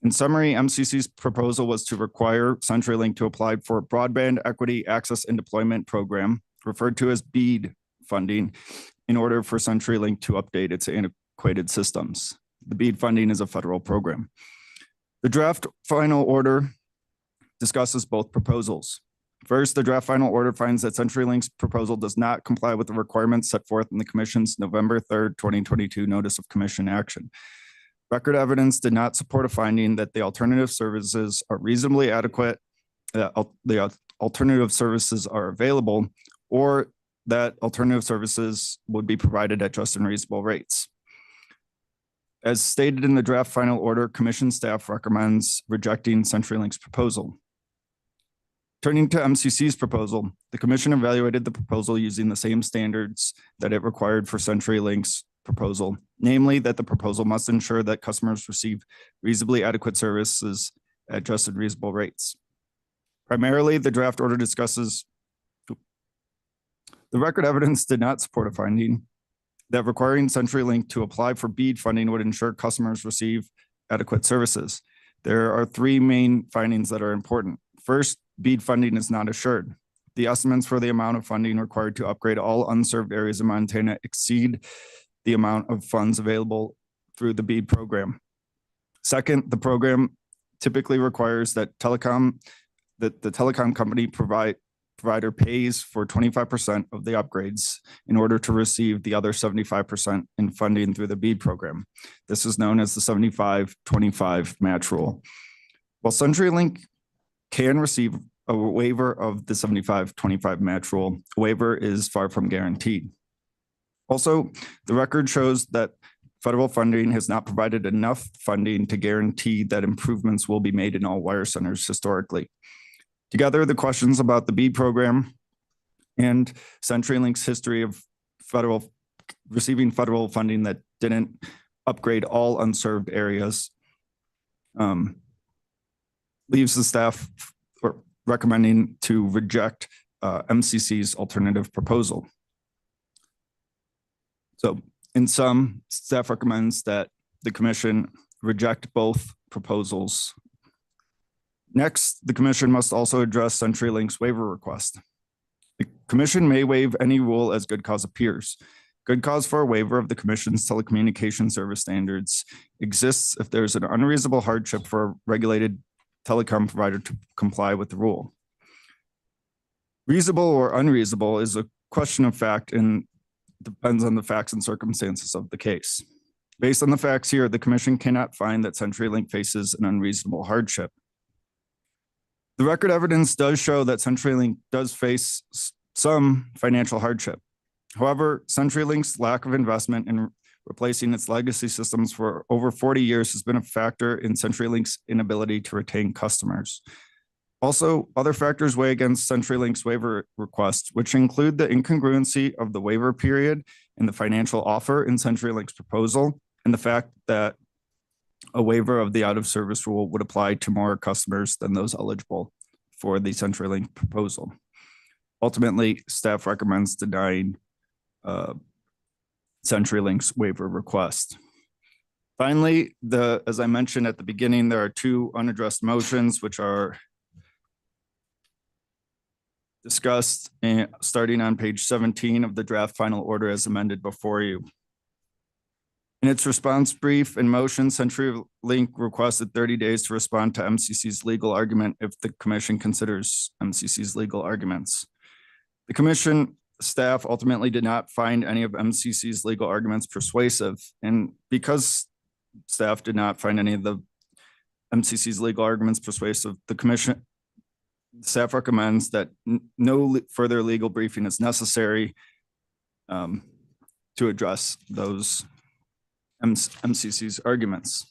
In summary, MCC's proposal was to require CenturyLink to apply for a broadband equity access and deployment program, referred to as BEAD funding, in order for CenturyLink to update its antiquated systems. The BEAD funding is a federal program. The draft final order discusses both proposals. First, the draft final order finds that CenturyLink's proposal does not comply with the requirements set forth in the Commission's November 3rd, 2022 Notice of Commission Action. Record evidence did not support a finding that the alternative services are reasonably adequate, the alternative services are available, or that alternative services would be provided at just and reasonable rates. As stated in the draft final order, Commission staff recommends rejecting CenturyLink's proposal. Turning to MCC's proposal, the Commission evaluated the proposal using the same standards that it required for CenturyLink's proposal, namely that the proposal must ensure that customers receive reasonably adequate services at just and reasonable rates. Primarily, the draft order discusses the record evidence did not support a finding that requiring CenturyLink to apply for BEAD funding would ensure customers receive adequate services. There are three main findings that are important. First, BEAD funding is not assured. The estimates for the amount of funding required to upgrade all unserved areas of Montana exceed the amount of funds available through the BEAD program. Second, the program typically requires that the telecom company provider pays for 25% of the upgrades in order to receive the other 75% in funding through the BEAD program. This is known as the 75-25 match rule. While CenturyLink can receive a waiver of the 75-25 match rule, a waiver is far from guaranteed. Also, the record shows that federal funding has not provided enough funding to guarantee that improvements will be made in all wire centers historically. Together, the questions about the BEAD program and CenturyLink's history of receiving federal funding that didn't upgrade all unserved areas leaves the staff recommending to reject MCC's alternative proposal. So in sum, staff recommends that the Commission reject both proposals. Next, the Commission must also address CenturyLink's waiver request. The Commission may waive any rule as good cause appears. Good cause for a waiver of the Commission's telecommunication service standards exists if there's an unreasonable hardship for a regulated telecom provider to comply with the rule. Reasonable or unreasonable is a question of fact and depends on the facts and circumstances of the case. Based on the facts here, the Commission cannot find that CenturyLink faces an unreasonable hardship. The record evidence does show that CenturyLink does face some financial hardship. However, CenturyLink's lack of investment in replacing its legacy systems for over 40 years has been a factor in CenturyLink's inability to retain customers. Also, other factors weigh against CenturyLink's waiver request, which include the incongruency of the waiver period and the financial offer in CenturyLink's proposal, and the fact that a waiver of the out-of-service rule would apply to more customers than those eligible for the CenturyLink proposal. Ultimately, staff recommends denying CenturyLink's waiver request. Finally, as I mentioned at the beginning, there are two unaddressed motions which are discussed starting on page 17 of the draft final order as amended before you. In its response brief and motion, CenturyLink requested 30 days to respond to MCC's legal argument if the Commission considers MCC's legal arguments. The Commission staff ultimately did not find any of MCC's legal arguments persuasive, and because staff did not find any of the MCC's legal arguments persuasive, the Commission staff recommends that no further legal briefing is necessary to address those MCC's arguments.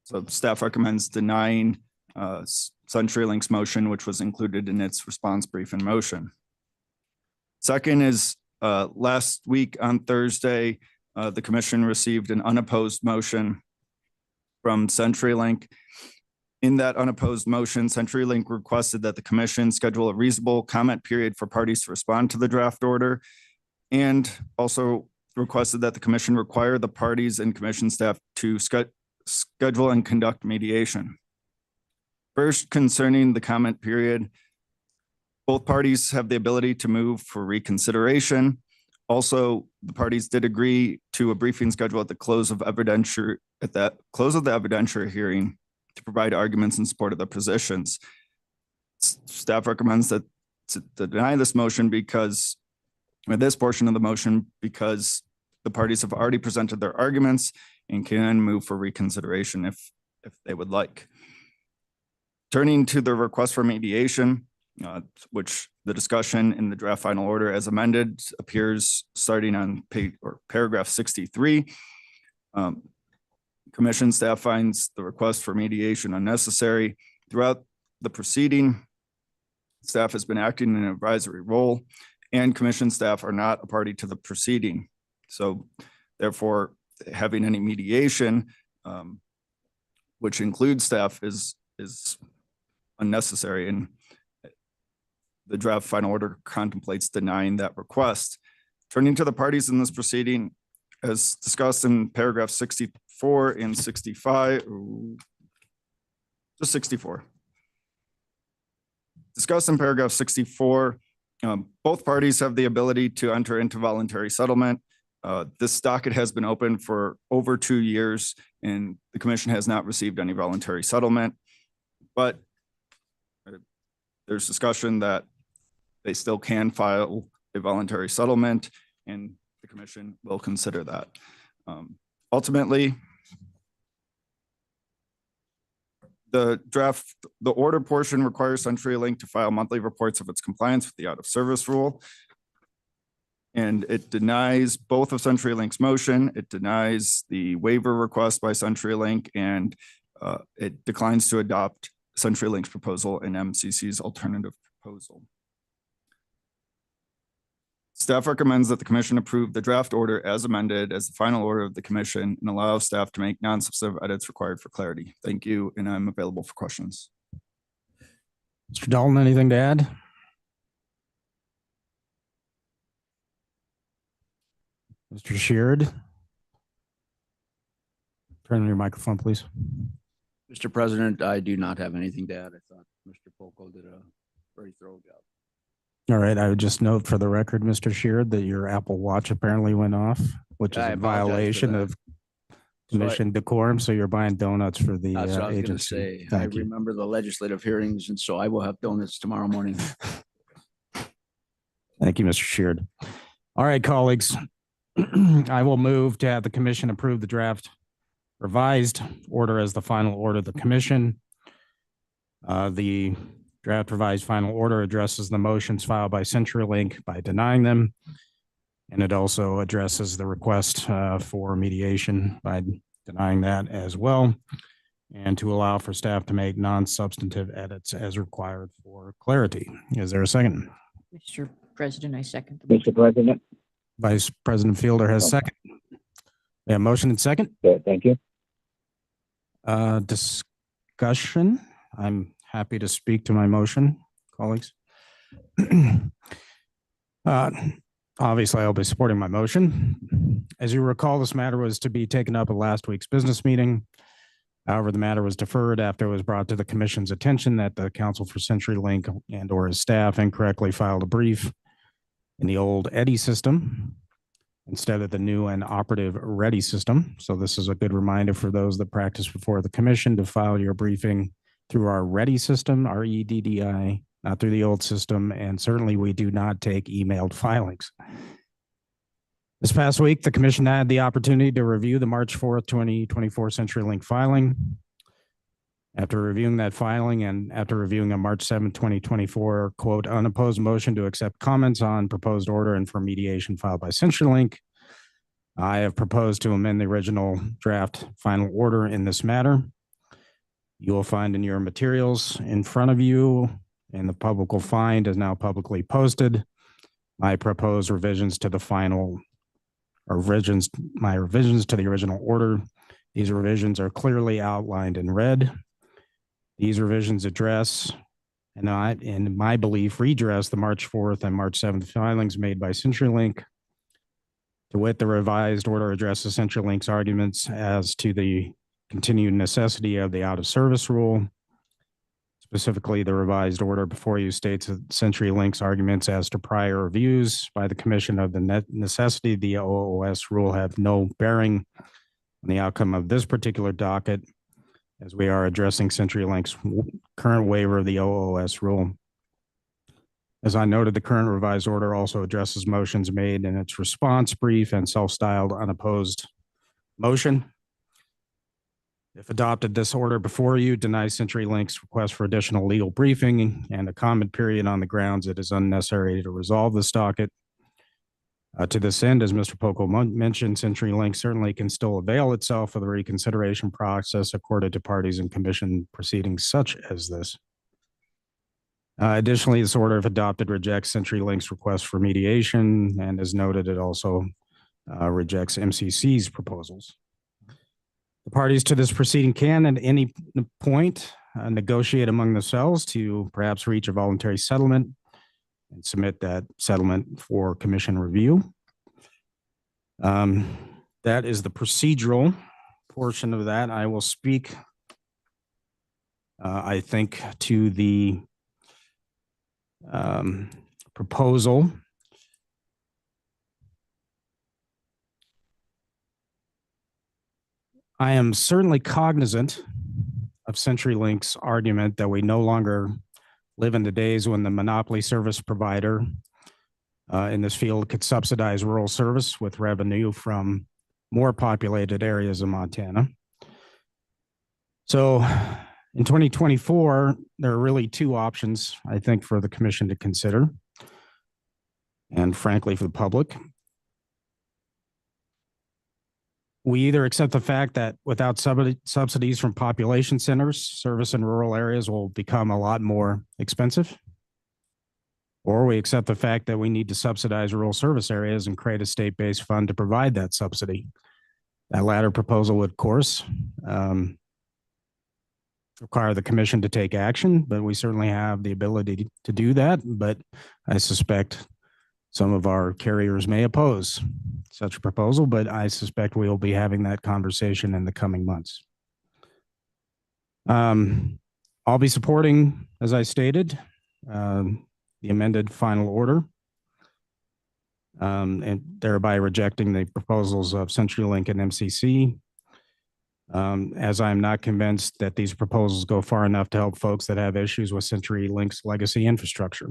So staff recommends denying CenturyLink's motion, which was included in its response brief and motion. Second is last week on Thursday, the Commission received an unopposed motion from CenturyLink. In that unopposed motion, CenturyLink requested that the Commission schedule a reasonable comment period for parties to respond to the draft order, and also requested that the Commission require the parties and Commission staff to schedule and conduct mediation. First, concerning the comment period, Both parties have the ability to move for reconsideration. Also, the parties did agree to a briefing schedule at the close of evidentiary, at the close of the evidentiary hearing to provide arguments in support of the positions. Staff recommends that to deny this motion because, or this portion of the motion, because the parties have already presented their arguments and can move for reconsideration if they would like. Turning to the request for mediation, which the discussion in the draft final order as amended appears starting on page or paragraph 63. Commission staff finds the request for mediation unnecessary. Throughout the proceeding, staff has been acting in an advisory role, and commission staff are not a party to the proceeding. So therefore, having any mediation, which includes staff, is unnecessary, and the draft final order contemplates denying that request. Turning to the parties in this proceeding, as discussed in paragraph 64 and 65, just 64. Discussed in paragraph 64, both parties have the ability to enter into voluntary settlement. This docket has been open for over 2 years, and the commission has not received any voluntary settlement. But there's discussion that they still can file a voluntary settlement, and the commission will consider that. Ultimately, the order portion requires CenturyLink to file monthly reports of its compliance with the out of service rule. And it denies both of CenturyLink's motion. It denies the waiver request by CenturyLink, and it declines to adopt CenturyLink's proposal and MCC's alternative proposal. Staff recommends that the commission approve the draft order as amended as the final order of the commission and allow staff to make non-substantive edits required for clarity. Thank you, and I'm available for questions. Mr. Dalton, anything to add? Mr. Sheard? Turn on your microphone, please. Mr. President, I do not have anything to add. I thought Mr. Polko did a very thorough job. All right, I would just note for the record, Mr. Sheard, that your Apple Watch apparently went off, which is I a apologize for violation that. of commission decorum, so you're buying donuts for the That's what I was going to agency. say. Thank I you. remember the legislative hearings, and so I will have donuts tomorrow morning. Thank you, Mr. Sheard. All right, colleagues, I will move to have the commission approve the draft revised order as the final order of the commission. The draft revised final order addresses the motions filed by CenturyLink by denying them. And it also addresses the request for mediation by denying that as well, and to allow for staff to make non-substantive edits as required for clarity. Is there a second? Mr. President, I second. Mr. President. Vice President Fielder has second. We have motion and second. Good, thank you. Discussion. I'm happy to speak to my motion, colleagues. Obviously, I'll be supporting my motion. As you recall, this matter was to be taken up at last week's business meeting. However, the matter was deferred after it was brought to the commission's attention that the counsel for CenturyLink and or his staff incorrectly filed a brief in the old EDDI system instead of the new and operative READY system. So this is a good reminder for those that practice before the commission to file your briefing through our READY system, REDDI, not through the old system, and certainly we do not take emailed filings. This past week, the commission had the opportunity to review the March 4th, 2024 CenturyLink filing. After reviewing that filing and after reviewing a March 7th, 2024, quote, unopposed motion to accept comments on proposed order and for mediation filed by CenturyLink, I have proposed to amend the original draft final order in this matter. You will find in your materials in front of you, and the public will find is now publicly posted, my proposed revisions to the final, or my revisions to the original order. These revisions are clearly outlined in red. These revisions address, and in my belief, redress the March 4th and March 7th filings made by CenturyLink. To wit, the revised order addresses CenturyLink's arguments as to the continued necessity of the out of service rule. Specifically, the revised order before you states that CenturyLink's arguments as to prior reviews by the commission of the necessity of the OOS rule have no bearing on the outcome of this particular docket, as we are addressing CenturyLink's current waiver of the OOS rule. As I noted, the current revised order also addresses motions made in its response brief and self-styled unopposed motion. If adopted, this order before you denies CenturyLink's request for additional legal briefing and a comment period on the grounds it is unnecessary to resolve this docket. To this end, as Mr. Poco mentioned, CenturyLink certainly can still avail itself of the reconsideration process accorded to parties in commission proceedings such as this. Additionally, this order, if adopted, rejects CenturyLink's request for mediation, and as noted, it also rejects MCC's proposals. The parties to this proceeding can, at any point, negotiate among themselves to perhaps reach a voluntary settlement and submit that settlement for commission review. That is the procedural portion of that. I will speak, I think, to the proposal. I am certainly cognizant of CenturyLink's argument that we no longer live in the days when the monopoly service provider in this field could subsidize rural service with revenue from more populated areas of Montana. So in 2024, there are really two options, I think, for the commission to consider, and frankly, for the public. We either accept the fact that without subsidies from population centers, service in rural areas will become a lot more expensive, or we accept the fact that we need to subsidize rural service areas and create a state-based fund to provide that subsidy. That latter proposal would, of course, require the commission to take action, but we certainly have the ability to do that. But I suspect some of our carriers may oppose such a proposal, but I suspect we will be having that conversation in the coming months. I'll be supporting, as I stated, the amended final order, and thereby rejecting the proposals of CenturyLink and MCC, as I'm not convinced that these proposals go far enough to help folks that have issues with CenturyLink's legacy infrastructure.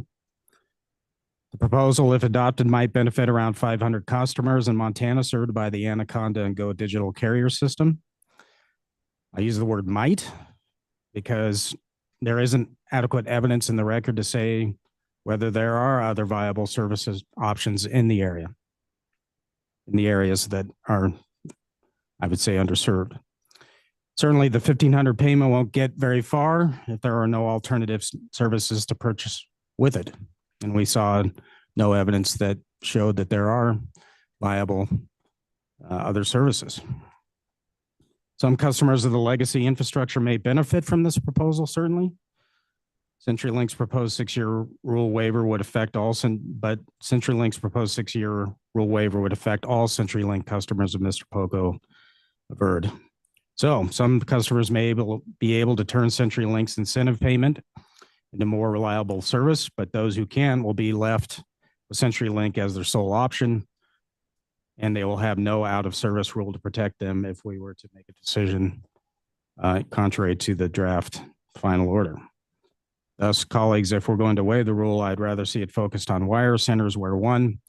The proposal, if adopted, might benefit around 500 customers in Montana served by the Anaconda and Go digital carrier system. I use the word might because there isn't adequate evidence in the record to say whether there are other viable services options in the area, in the areas that are, I would say, underserved. Certainly, the 1,500 payment won't get very far if there are no alternative services to purchase with it. And we saw no evidence that showed that there are viable other services. Some customers of the legacy infrastructure may benefit from this proposal, certainly. CenturyLink's proposed 6-year rule waiver would affect all, but CenturyLink's proposed 6-year rule waiver would affect all CenturyLink customers of Mr. Poco averred. So some customers may be able to turn CenturyLink's incentive payment into more reliable service, but those who can will be left with CenturyLink as their sole option, and they will have no out-of-service rule to protect them if we were to make a decision contrary to the draft final order. Thus, colleagues, if we're going to waive the rule, I'd rather see it focused on wire centers where 1,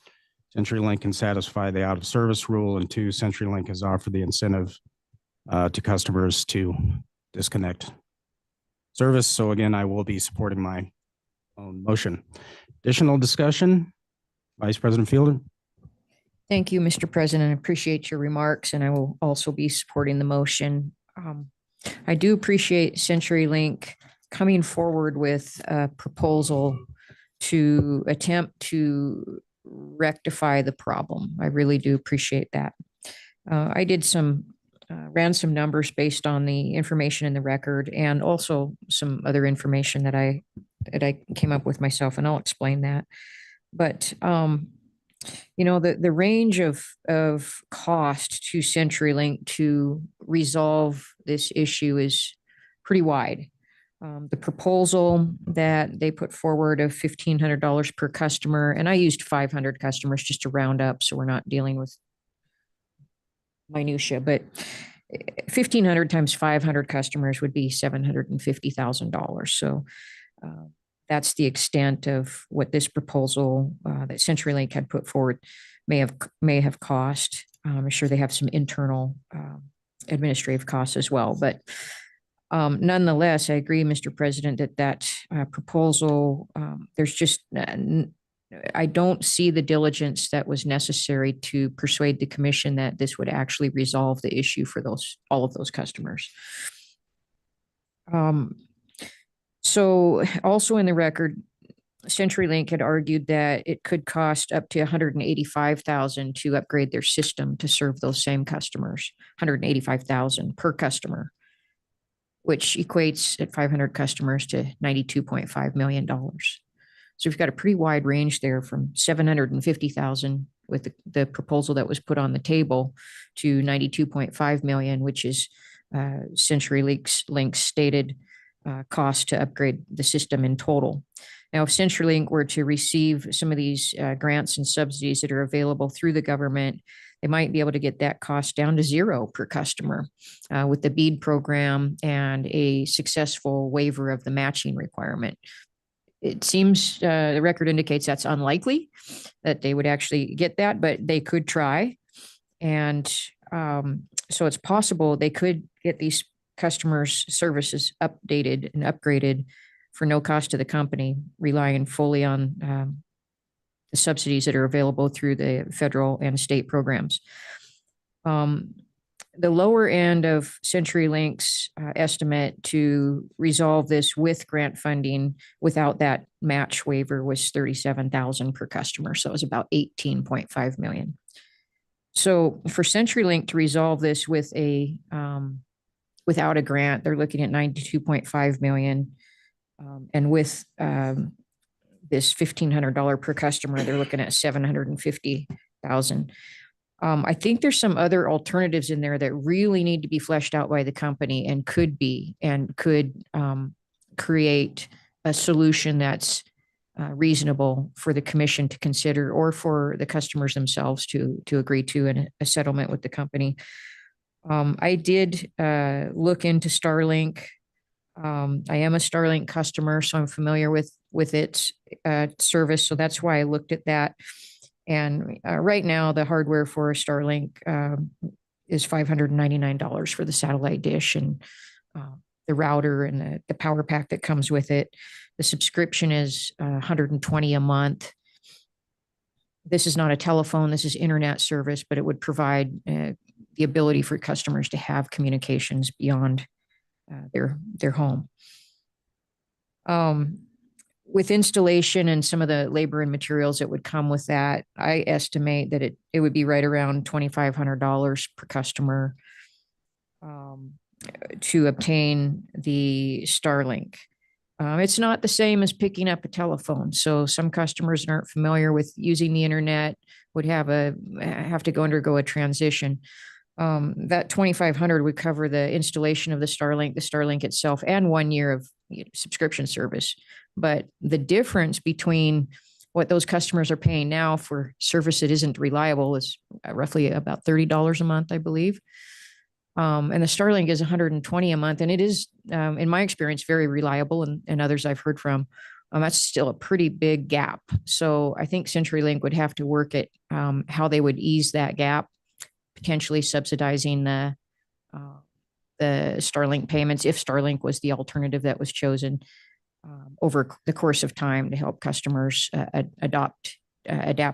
CenturyLink can satisfy the out-of-service rule, and 2, CenturyLink has offered the incentive to customers to disconnect service. So again, I will be supporting my own motion. Additional discussion, Vice President Fielder. Thank you, Mr. President. I appreciate your remarks, and I will also be supporting the motion. I do appreciate CenturyLink coming forward with a proposal to attempt to rectify the problem. I really do appreciate that. I did ran some numbers based on the information in the record and also some other information that I came up with myself, and I'll explain that. But you know, the range of cost to CenturyLink to resolve this issue is pretty wide. The proposal that they put forward of $1,500 per customer, and I used 500 customers just to round up, so we're not dealing with minutia, but 1,500 times 500 customers would be $750,000. So that's the extent of what this proposal that CenturyLink had put forward may have cost. I'm sure they have some internal administrative costs as well, but nonetheless, I agree, Mr. President, that proposal, there's just, I don't see the diligence that was necessary to persuade the commission that this would actually resolve the issue for all of those customers. So also in the record, CenturyLink had argued that it could cost up to $185,000 to upgrade their system to serve those same customers, $185,000 per customer, which equates at 500 customers to $92.5 million. So we've got a pretty wide range there from $750,000 with the proposal that was put on the table to $92.5 million, which is CenturyLink's stated cost to upgrade the system in total. Now, if CenturyLink were to receive some of these grants and subsidies that are available through the government, they might be able to get that cost down to zero per customer with the BEAD program and a successful waiver of the matching requirement. It seems the record indicates that's unlikely that they would actually get that, but they could try. And so it's possible they could get these customers' services updated and upgraded for no cost to the company, relying fully on the subsidies that are available through the federal and state programs. The lower end of CenturyLink's estimate to resolve this with grant funding without that match waiver was $37,000 per customer. So it was about $18.5 million. So for CenturyLink to resolve this with without a grant, they're looking at $92.5 million. And with this $1,500 per customer, they're looking at $750,000. I think there's some other alternatives in there that really need to be fleshed out by the company and could create a solution that's reasonable for the commission to consider or for the customers themselves to agree to in a settlement with the company. I did look into Starlink. I am a Starlink customer, so I'm familiar with its service. So that's why I looked at that. And right now, the hardware for Starlink is $599 for the satellite dish and the router and the power pack that comes with it. The subscription is $120 a month. This is not a telephone. This is internet service, but it would provide the ability for customers to have communications beyond their home. With installation and some of the labor and materials that would come with that, I estimate that it would be right around $2,500 per customer to obtain the Starlink. It's not the same as picking up a telephone. So some customers that aren't familiar with using the internet would have to undergo a transition. That $2,500 would cover the installation of the Starlink itself, and 1 year of subscription service. But the difference between what those customers are paying now for service that isn't reliable is roughly about $30 a month, I believe. And the Starlink is $120 a month, and it is, in my experience, very reliable, and others I've heard from. That's still a pretty big gap. So I think CenturyLink would have to work at how they would ease that gap, potentially subsidizing the Starlink payments if Starlink was the alternative that was chosen over the course of time to help customers adapt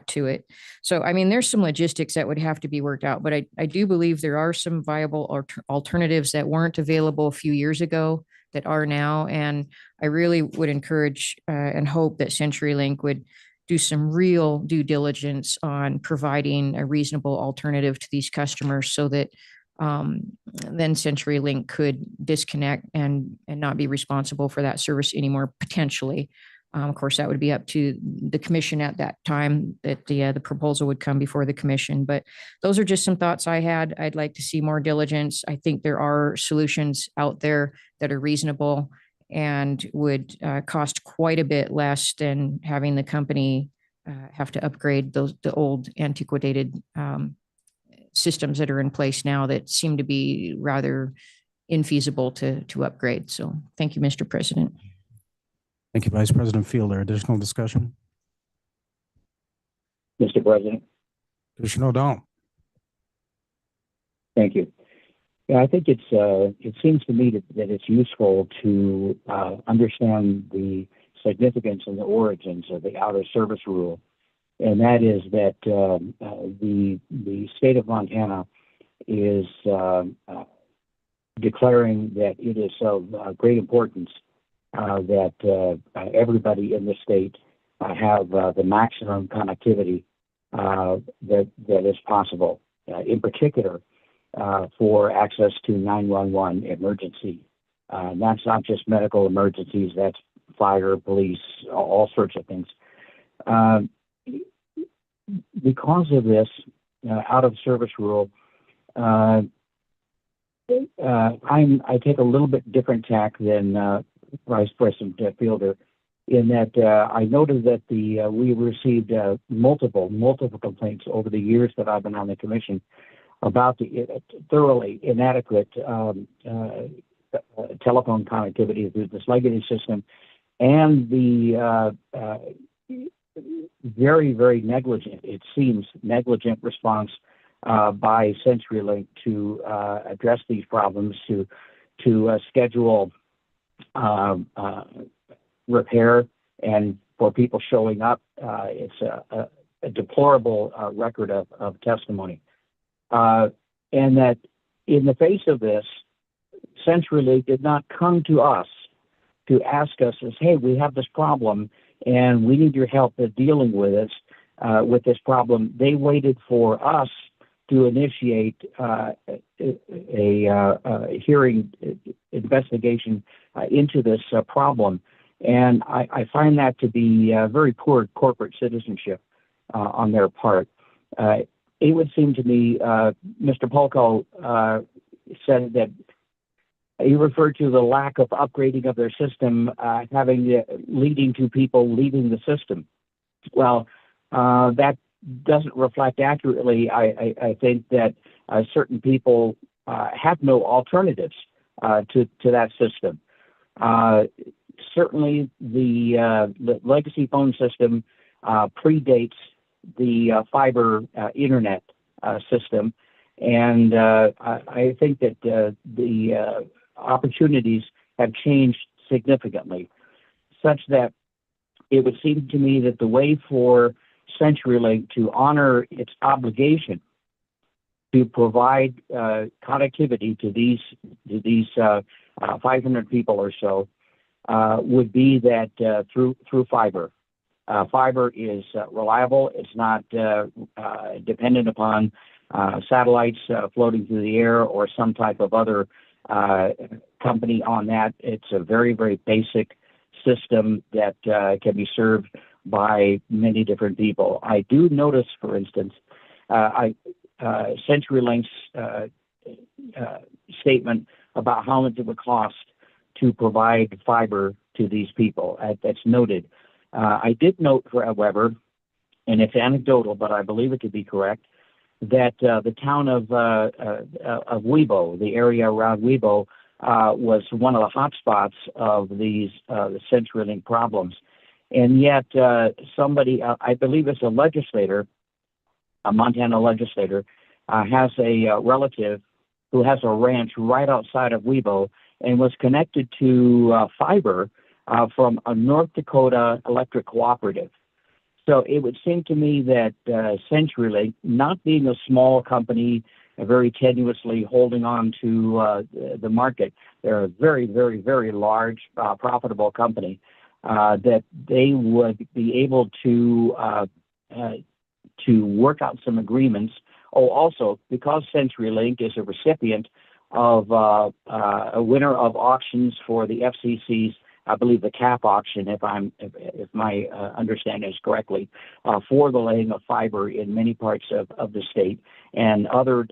to it. So, I mean, there's some logistics that would have to be worked out, but I do believe there are some viable alternatives that weren't available a few years ago that are now. And I really would encourage and hope that CenturyLink would do some real due diligence on providing a reasonable alternative to these customers so that then CenturyLink could disconnect and not be responsible for that service anymore, potentially. Of course, that would be up to the commission at that time that the proposal would come before the commission. But those are just some thoughts I had. I'd like to see more diligence. I think there are solutions out there that are reasonable and would cost quite a bit less than having the company have to upgrade the old antiquated systems that are in place now that seem to be rather infeasible to upgrade. So thank you, Mr. President. Thank you, Vice President Fielder. Additional discussion? Mr. President. Commissioner O'Donnell. Thank you. Yeah, I think it seems to me that it's useful to understand the significance and the origins of the outer service rule, and that is that the state of Montana is declaring that it is of great importance that everybody in the state have the maximum connectivity that is possible, in particular for access to 911 emergency. And that's not just medical emergencies, that's fire, police, all sorts of things. Because of this out of service rule, I take a little bit different tack than Vice President Fielder, in that I noted that we received multiple complaints over the years that I've been on the commission about the thoroughly inadequate telephone connectivity through this legacy system, and the very, very negligent, it seems, negligent response by CenturyLink to address these problems, to schedule repair and for people showing up. It's a deplorable record of testimony. And that in the face of this, CenturyLink did not come to us to ask us, as, hey, we have this problem and we need your help at dealing with it, with this problem. They waited for us to initiate a hearing investigation into this problem. And I find that to be very poor corporate citizenship on their part. It would seem to me, Mr. Polko said that he referred to the lack of upgrading of their system leading to people leaving the system. Well, that doesn't reflect accurately. I think that certain people have no alternatives to that system. Certainly, the legacy phone system predates the fiber internet system, and I think that the opportunities have changed significantly, such that it would seem to me that the way for CenturyLink to honor its obligation to provide connectivity to these 500 people or so would be that through fiber. Fiber is reliable. It's not dependent upon satellites floating through the air or some type of other company on that. It's a very, very basic system that can be served by many different people. I do notice, for instance, CenturyLink's statement about how much it would cost to provide fiber to these people. That's noted. I did note, however, and it's anecdotal, but I believe it to be correct, that the town of Webo, the area around Webo, was one of the hot spots of the CenturyLink problems. And yet somebody, I believe it's a legislator, a Montana legislator, has a relative who has a ranch right outside of Webo and was connected to fiber from a North Dakota electric cooperative. So it would seem to me that CenturyLink, not being a small company, very tenuously holding on to the market, they're a very, very, very large, profitable company, that they would be able to work out some agreements. Oh, also, because CenturyLink is a recipient of a winner of auctions for the FCC's, I believe, the CAP auction, if my understanding is correctly, for the laying of fiber in many parts of the state, and other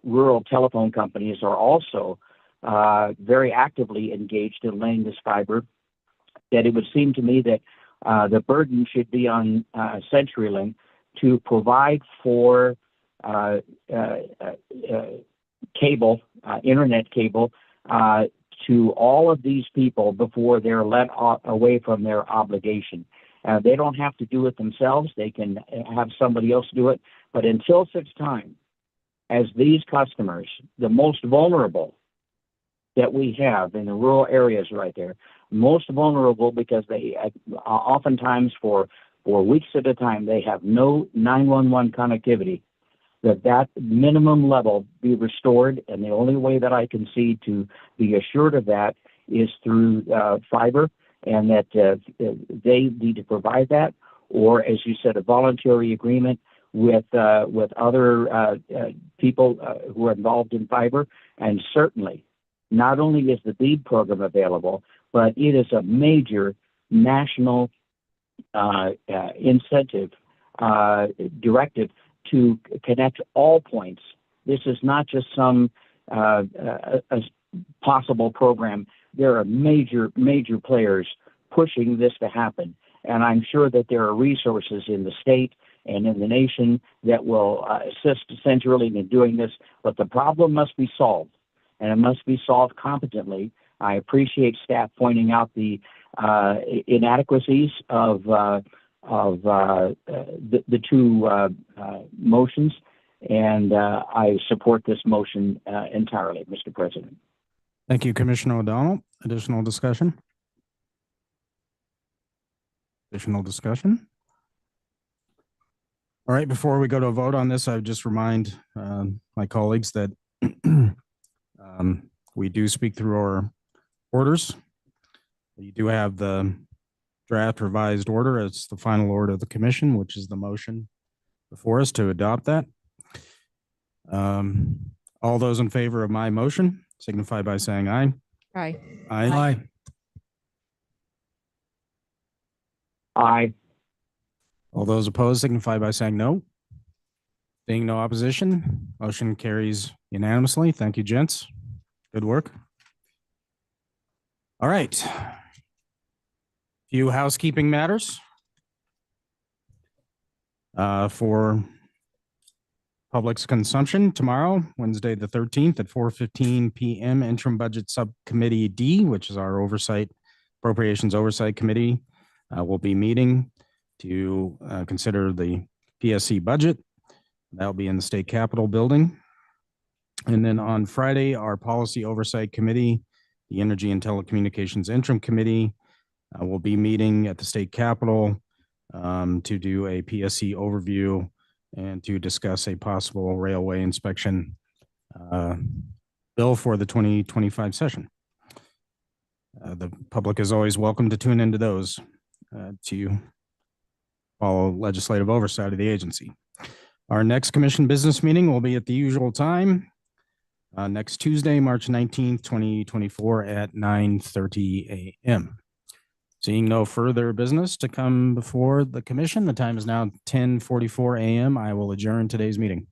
rural telephone companies are also very actively engaged in laying this fiber, that it would seem to me that the burden should be on CenturyLink to provide for cable, internet cable, to all of these people before they're let away from their obligation. They don't have to do it themselves. They can have somebody else do it. But until such time as these customers, the most vulnerable that we have in the rural areas right there, most vulnerable because they oftentimes for weeks at a time, they have no 911 connectivity, that minimum level be restored. And the only way that I can see to be assured of that is through fiber, and that they need to provide that, or as you said, a voluntary agreement with other people who are involved in fiber. And certainly, not only is the BEAD program available, but it is a major national incentive directive to connect all points. This is not just some a possible program. There are major players pushing this to happen. And I'm sure that there are resources in the state and in the nation that will assist CenturyLink in doing this. But the problem must be solved, and it must be solved competently. I appreciate staff pointing out the inadequacies of the two motions, and I support this motion entirely, Mr. President. Thank you, Commissioner O'Donnell. Additional discussion? Additional discussion? All right, before we go to a vote on this, I would just remind my colleagues that we do speak through our orders. You do have the draft revised order as the final order of the commission, which is the motion before us to adopt that. All those in favor of my motion signify by saying aye. Aye. Aye. Aye. All those opposed signify by saying no. Being no opposition, motion carries unanimously. Thank you, gents. Good work. All right. Few housekeeping matters. For public's consumption tomorrow, Wednesday, the 13th at 4:15 p.m. Interim Budget Subcommittee D, which is our Appropriations Oversight Committee, will be meeting to consider the PSC budget. That'll be in the State Capitol building. And then on Friday, our Policy Oversight Committee, the Energy and Telecommunications Interim Committee, will be meeting at the State Capitol to do a PSC overview and to discuss a possible railway inspection bill for the 2025 session. The public is always welcome to tune into those to follow legislative oversight of the agency. Our next commission business meeting will be at the usual time next Tuesday, March 19th, 2024 at 9:30 a.m. Seeing no further business to come before the commission, the time is now 10:44 a.m. I will adjourn today's meeting.